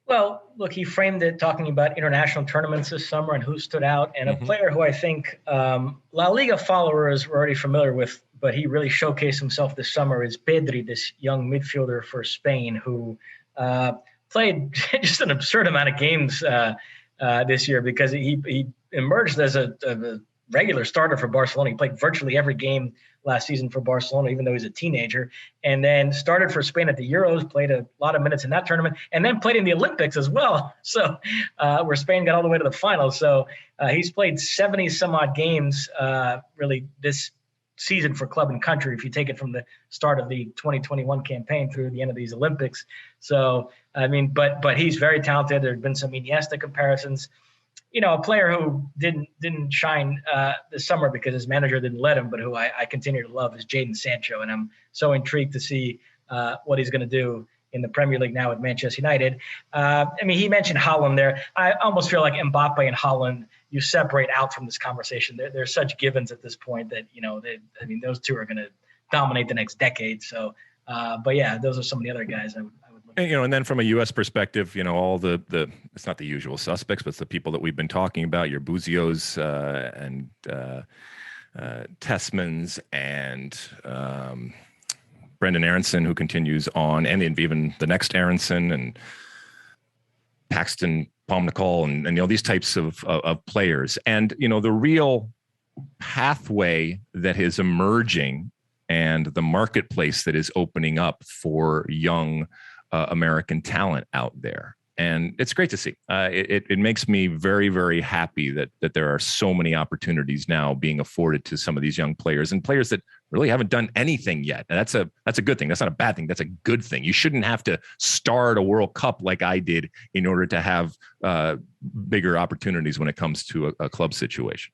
Well, look, he framed it talking about international tournaments this summer and who stood out. And a player who I think La Liga followers were already familiar with, but he really showcased himself this summer, is Pedri, this young midfielder for Spain, who played just an absurd amount of games this year because he emerged as a regular starter for Barcelona. He played virtually every game last season for Barcelona, even though he's a teenager, and then started for Spain at the Euros, played a lot of minutes in that tournament, and then played in the Olympics as well. So where Spain got all the way to the final. So he's played 70 some odd games really this season for club and country, if you take it from the start of the 2021 campaign through the end of these Olympics. So, I mean, but he's very talented. There have been some Iniesta comparisons. You know, a player who didn't shine this summer because his manager didn't let him, but who I continue to love is Jadon Sancho. And I'm so intrigued to see what he's going to do in the Premier League now with Manchester United. I mean, he mentioned Haaland there. I almost feel like Mbappe and Haaland, you separate out from this conversation. They're such givens at this point that, you know, those two are going to dominate the next decade. So, but yeah, those are some of the other guys I would look at. You know, and then from a U.S. perspective, you know, all the it's not the usual suspects, but it's the people that we've been talking about, your Buzios and Tessmans and Brendan Aronson, who continues on, and even the next Aronson and Paxton Pomnicol and you know, these types of players. And, you know, the real pathway that is emerging and the marketplace that is opening up for young American talent out there. And it's great to see. It makes me very, very happy that there are so many opportunities now being afforded to some of these young players and players that really haven't done anything yet. And that's a good thing. That's not a bad thing. That's a good thing. You shouldn't have to start a World Cup like I did in order to have bigger opportunities when it comes to a club situation.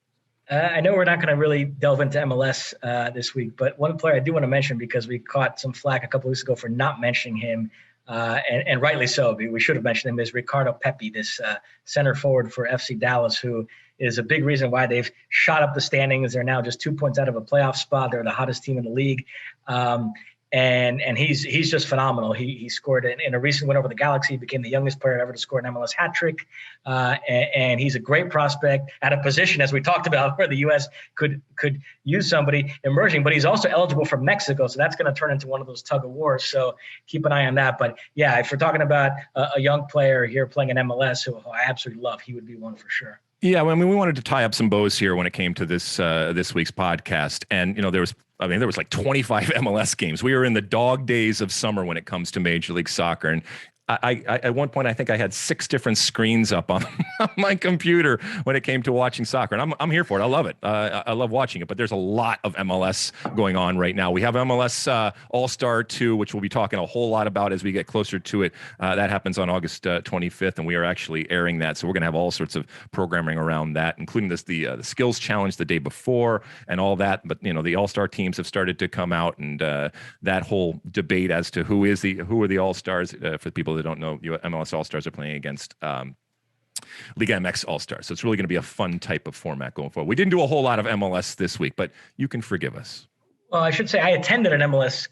I know we're not going to really delve into MLS this week, but one player I do want to mention, because we caught some flack a couple weeks ago for not mentioning him, and rightly so. We should have mentioned him, is Ricardo Pepe, this center forward for FC Dallas, who is a big reason why they've shot up the standings. They're now just 2 points out of a playoff spot. They're the hottest team in the league. And he's just phenomenal. He scored in a recent win over the Galaxy. He became the youngest player ever to score an MLS hat trick. And he's a great prospect at a position, as we talked about, where the U.S. could use somebody emerging. But he's also eligible for Mexico, so that's going to turn into one of those tug of wars. So keep an eye on that. But yeah, if we're talking about a young player here playing in MLS who I absolutely love, he would be one for sure. Yeah, I mean, we wanted to tie up some bows here when it came to this week's podcast, and you know, there was like 25 MLS games. We were in the dog days of summer when it comes to Major League Soccer, and I at one point I think I had 6 different screens up on my computer when it came to watching soccer, and I'm here for it. I love it. I love watching it. But there's a lot of MLS going on right now. We have MLS All-Star 2, which we'll be talking a whole lot about as we get closer to it. That happens on August 25th, and we are actually airing that. So we're going to have all sorts of programming around that, including the Skills Challenge the day before and all that. But you know, the All-Star teams have started to come out, and that whole debate as to who are the All-Stars for the people that don't know, MLS All-Stars are playing against Liga MX All-Stars. So it's really going to be a fun type of format going forward. We didn't do a whole lot of MLS this week, but you can forgive us. Well, I should say I attended an MLS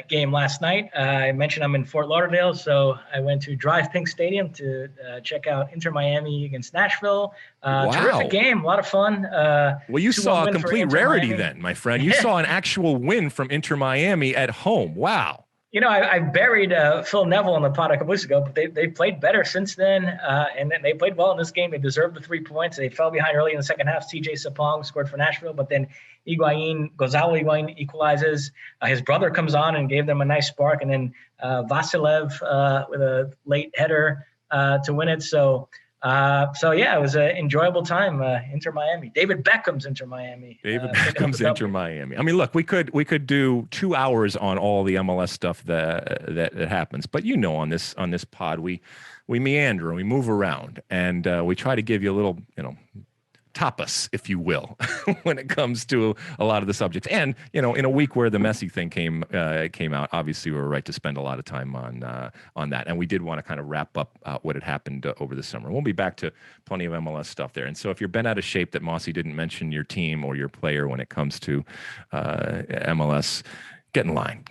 game last night. I mentioned I'm in Fort Lauderdale, so I went to Drive Pink Stadium to check out Inter Miami against Nashville. Wow. Terrific game, a lot of fun. Well, you saw a complete rarity then, my friend. You saw an actual win from Inter Miami at home. Wow. You know, I buried Phil Neville on the pod a couple weeks ago, but they played better since then, and then they played well in this game. They deserved the 3 points. They fell behind early in the second half. CJ Sapong scored for Nashville, but then Gonzalo Higuain equalizes. His brother comes on and gave them a nice spark, and then Vasilev with a late header to win it. So yeah, it was an enjoyable time. Inter Miami. David Beckham's Inter Miami. Beckham's Inter Miami. I mean, look, we could do 2 hours on all the MLS stuff that happens, but you know, on this pod, we meander and we move around, and we try to give you a little, you know, tapas, if you will, when it comes to a lot of the subjects. And, you know, in a week where the Messi thing came out, obviously we were right to spend a lot of time on that. And we did want to kind of wrap up what had happened over the summer. We'll be back to plenty of MLS stuff there. And so if you're bent out of shape that Mosse didn't mention your team or your player when it comes to MLS, get in line.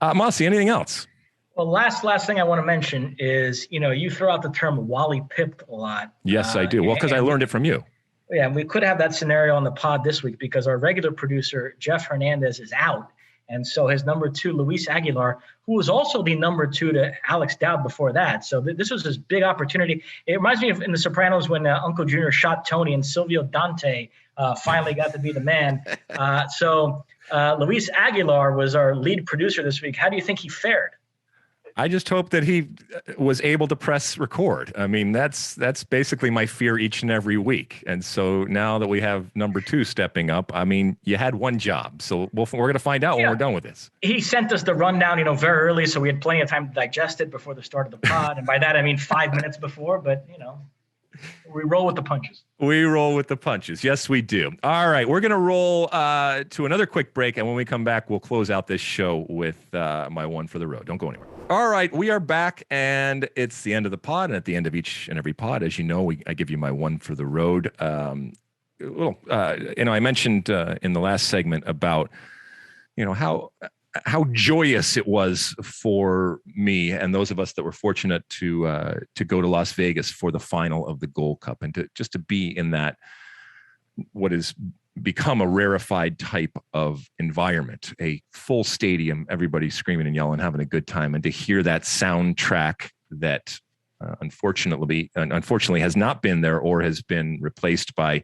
Mosse, anything else? Well, last thing I want to mention is, you know, you throw out the term Wally pipped a lot. Yes, I do. Well, because I learned it from you. Yeah, and we could have that scenario on the pod this week because our regular producer, Jeff Hernandez, is out. And so his number 2, Luis Aguilar, who was also the number 2 to Alex Dowd before that. So this was his big opportunity. It reminds me of in The Sopranos when Uncle Junior shot Tony and Silvio Dante finally got to be the man. So Luis Aguilar was our lead producer this week. How do you think he fared? I just hope that he was able to press record. I mean, that's basically my fear each and every week. And so now that we have number 2 stepping up, I mean, you had one job. So we're going to find out when we're done with this. He sent us the rundown, very early, so we had plenty of time to digest it before the start of the pod. And by that, I mean 5 minutes before, but, we roll with the punches. We roll with the punches. Yes, we do. All right. We're going to roll to another quick break. And when we come back, we'll close out this show with my one for the road. Don't go anywhere. All right. We are back, and it's the end of the pod. And at the end of each and every pod, as you know, I give you my one for the road. I mentioned in the last segment about, how joyous it was for me and those of us that were fortunate to go to Las Vegas for the final of the Gold Cup, and to be in that what has become a rarefied type of environment, a full stadium, everybody screaming and yelling, having a good time, and to hear that soundtrack that unfortunately has not been there or has been replaced by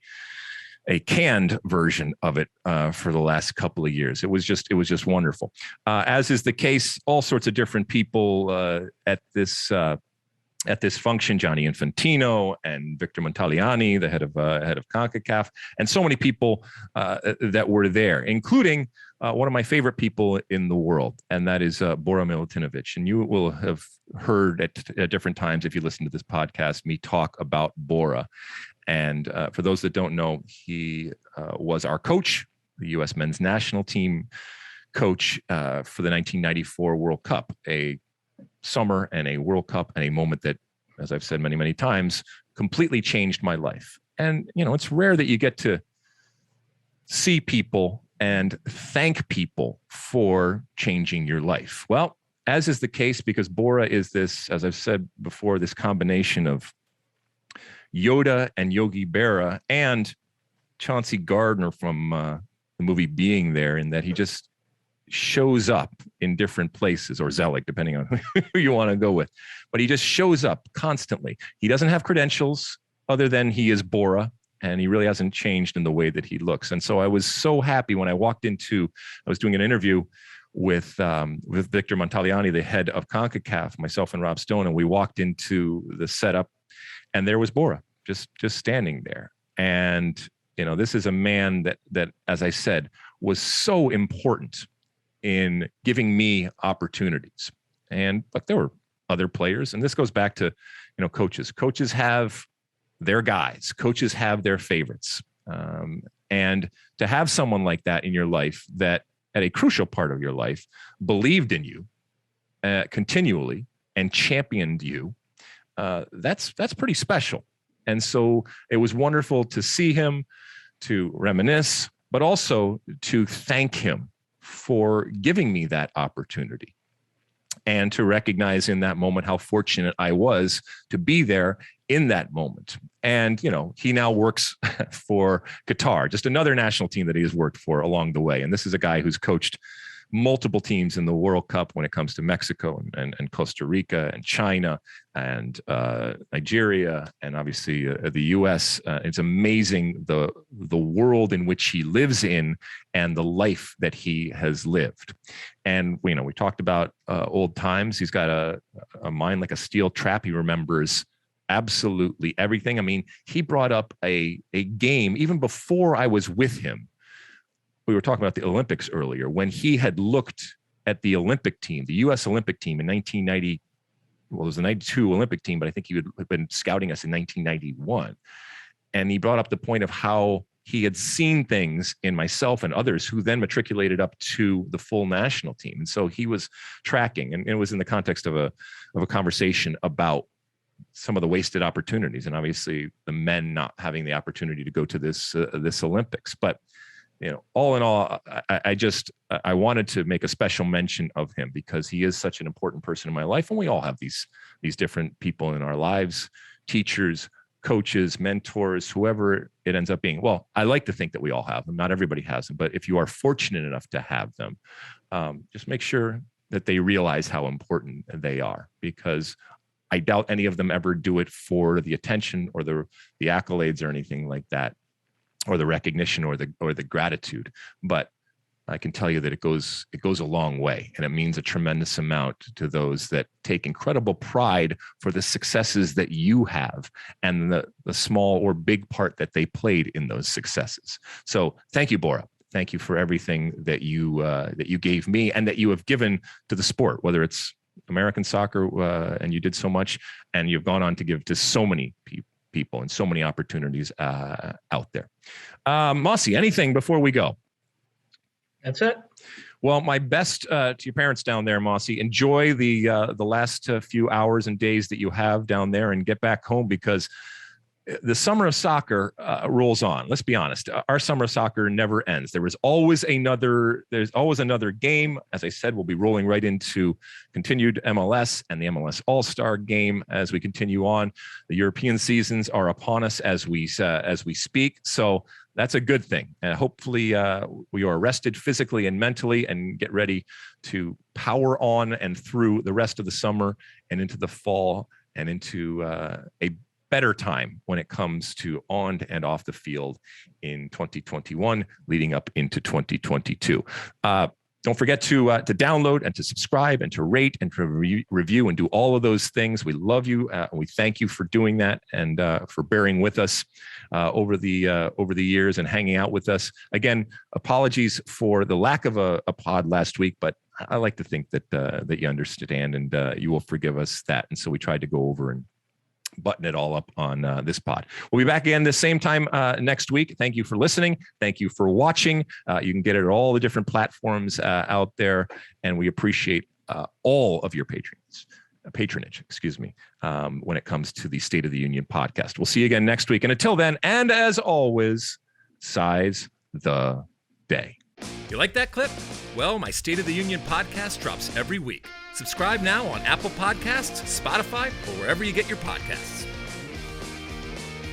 a canned version of it for the last couple of years. It was just wonderful. As is the case, all sorts of different people at this function, Gianni Infantino and Victor Montagliani, the head of CONCACAF, and so many people that were there, including one of my favorite people in the world, and that is Bora Milutinović. And you will have heard at different times, if you listen to this podcast, me talk about Bora. And for those that don't know, he was our coach, the U.S. men's national team coach for the 1994 World Cup, a summer and a World Cup and a moment that, as I've said many, many times, completely changed my life. And, it's rare that you get to see people and thank people for changing your life. Well, as is the case, because Bora is this, as I've said before, this combination of Yoda and Yogi Berra and Chauncey Gardner from the movie Being There, in that he just shows up in different places, or Zelig, depending on who you want to go with. But he just shows up constantly. He doesn't have credentials other than he is Bora, and he really hasn't changed in the way that he looks. And so I was so happy when I was doing an interview with Victor Montagliani, the head of CONCACAF, myself and Rob Stone, and we walked into the setup, and there was Bora just standing there. And, this is a man that, as I said, was so important in giving me opportunities. But there were other players, and this goes back to, coaches. Coaches have their guys. Coaches have their favorites. And to have someone like that in your life that at a crucial part of your life believed in you continually and championed you, that's pretty special. And so it was wonderful to see him, to reminisce, but also to thank him for giving me that opportunity, and to recognize in that moment how fortunate I was to be there in that moment. And, he now works for Qatar, just another national team that he has worked for along the way. And this is a guy who's coached multiple teams in the World Cup when it comes to Mexico and Costa Rica and China and Nigeria and obviously the U.S. It's amazing the world in which he lives in and the life that he has lived. And we talked about old times. He's got a mind like a steel trap. He remembers absolutely everything. I mean, he brought up a game even before I was with him. We were talking about the Olympics earlier, when he had looked at the Olympic team, the U.S. Olympic team in 1990. Well, it was the 92 Olympic team, but I think he had been scouting us in 1991. And he brought up the point of how he had seen things in myself and others who then matriculated up to the full national team. And so he was tracking, and it was in the context of a conversation about some of the wasted opportunities, and obviously the men not having the opportunity to go to this Olympics. But all in all, I wanted to make a special mention of him because he is such an important person in my life. And we all have these different people in our lives, teachers, coaches, mentors, whoever it ends up being. Well, I like to think that we all have them. Not everybody has them, but if you are fortunate enough to have them, just make sure that they realize how important they are, because I doubt any of them ever do it for the attention or the accolades or anything like that, or the recognition or the gratitude. But I can tell you that it goes a long way, and it means a tremendous amount to those that take incredible pride for the successes that you have and the small or big part that they played in those successes. So thank you, Bora. Thank you for everything that you gave me and that you have given to the sport, whether it's American soccer, and you did so much, and you've gone on to give to so many people and so many opportunities out there. Mosse, anything before we go? That's it. Well, my best to your parents down there, Mosse. Enjoy the last few hours and days that you have down there, and get back home, because the summer of soccer rolls on. Let's be honest. Our summer of soccer never ends. There's always another game. As I said, we'll be rolling right into continued MLS and the MLS All-Star game as we continue on. The European seasons are upon us as we speak. So that's a good thing. And hopefully we are rested physically and mentally and get ready to power on and through the rest of the summer and into the fall and into a better time when it comes to on and off the field in 2021, leading up into 2022. Don't forget to download and to subscribe and to rate and to review and do all of those things. We love you. And we thank you for doing that and for bearing with us over the years and hanging out with us. Again, apologies for the lack of a pod last week, but I like to think that you understand and you will forgive us that. And so we tried to go over and button it all up on this pod. We'll be back again the same time next week. Thank you for listening. Thank you for watching. You can get it at all the different platforms out there, and we appreciate all of your patronage, when it comes to the State of the Union podcast. We'll see you again next week. And until then, and as always, size the day. You like that clip? Well, my State of the Union podcast drops every week. Subscribe now on Apple Podcasts, Spotify, or wherever you get your podcasts.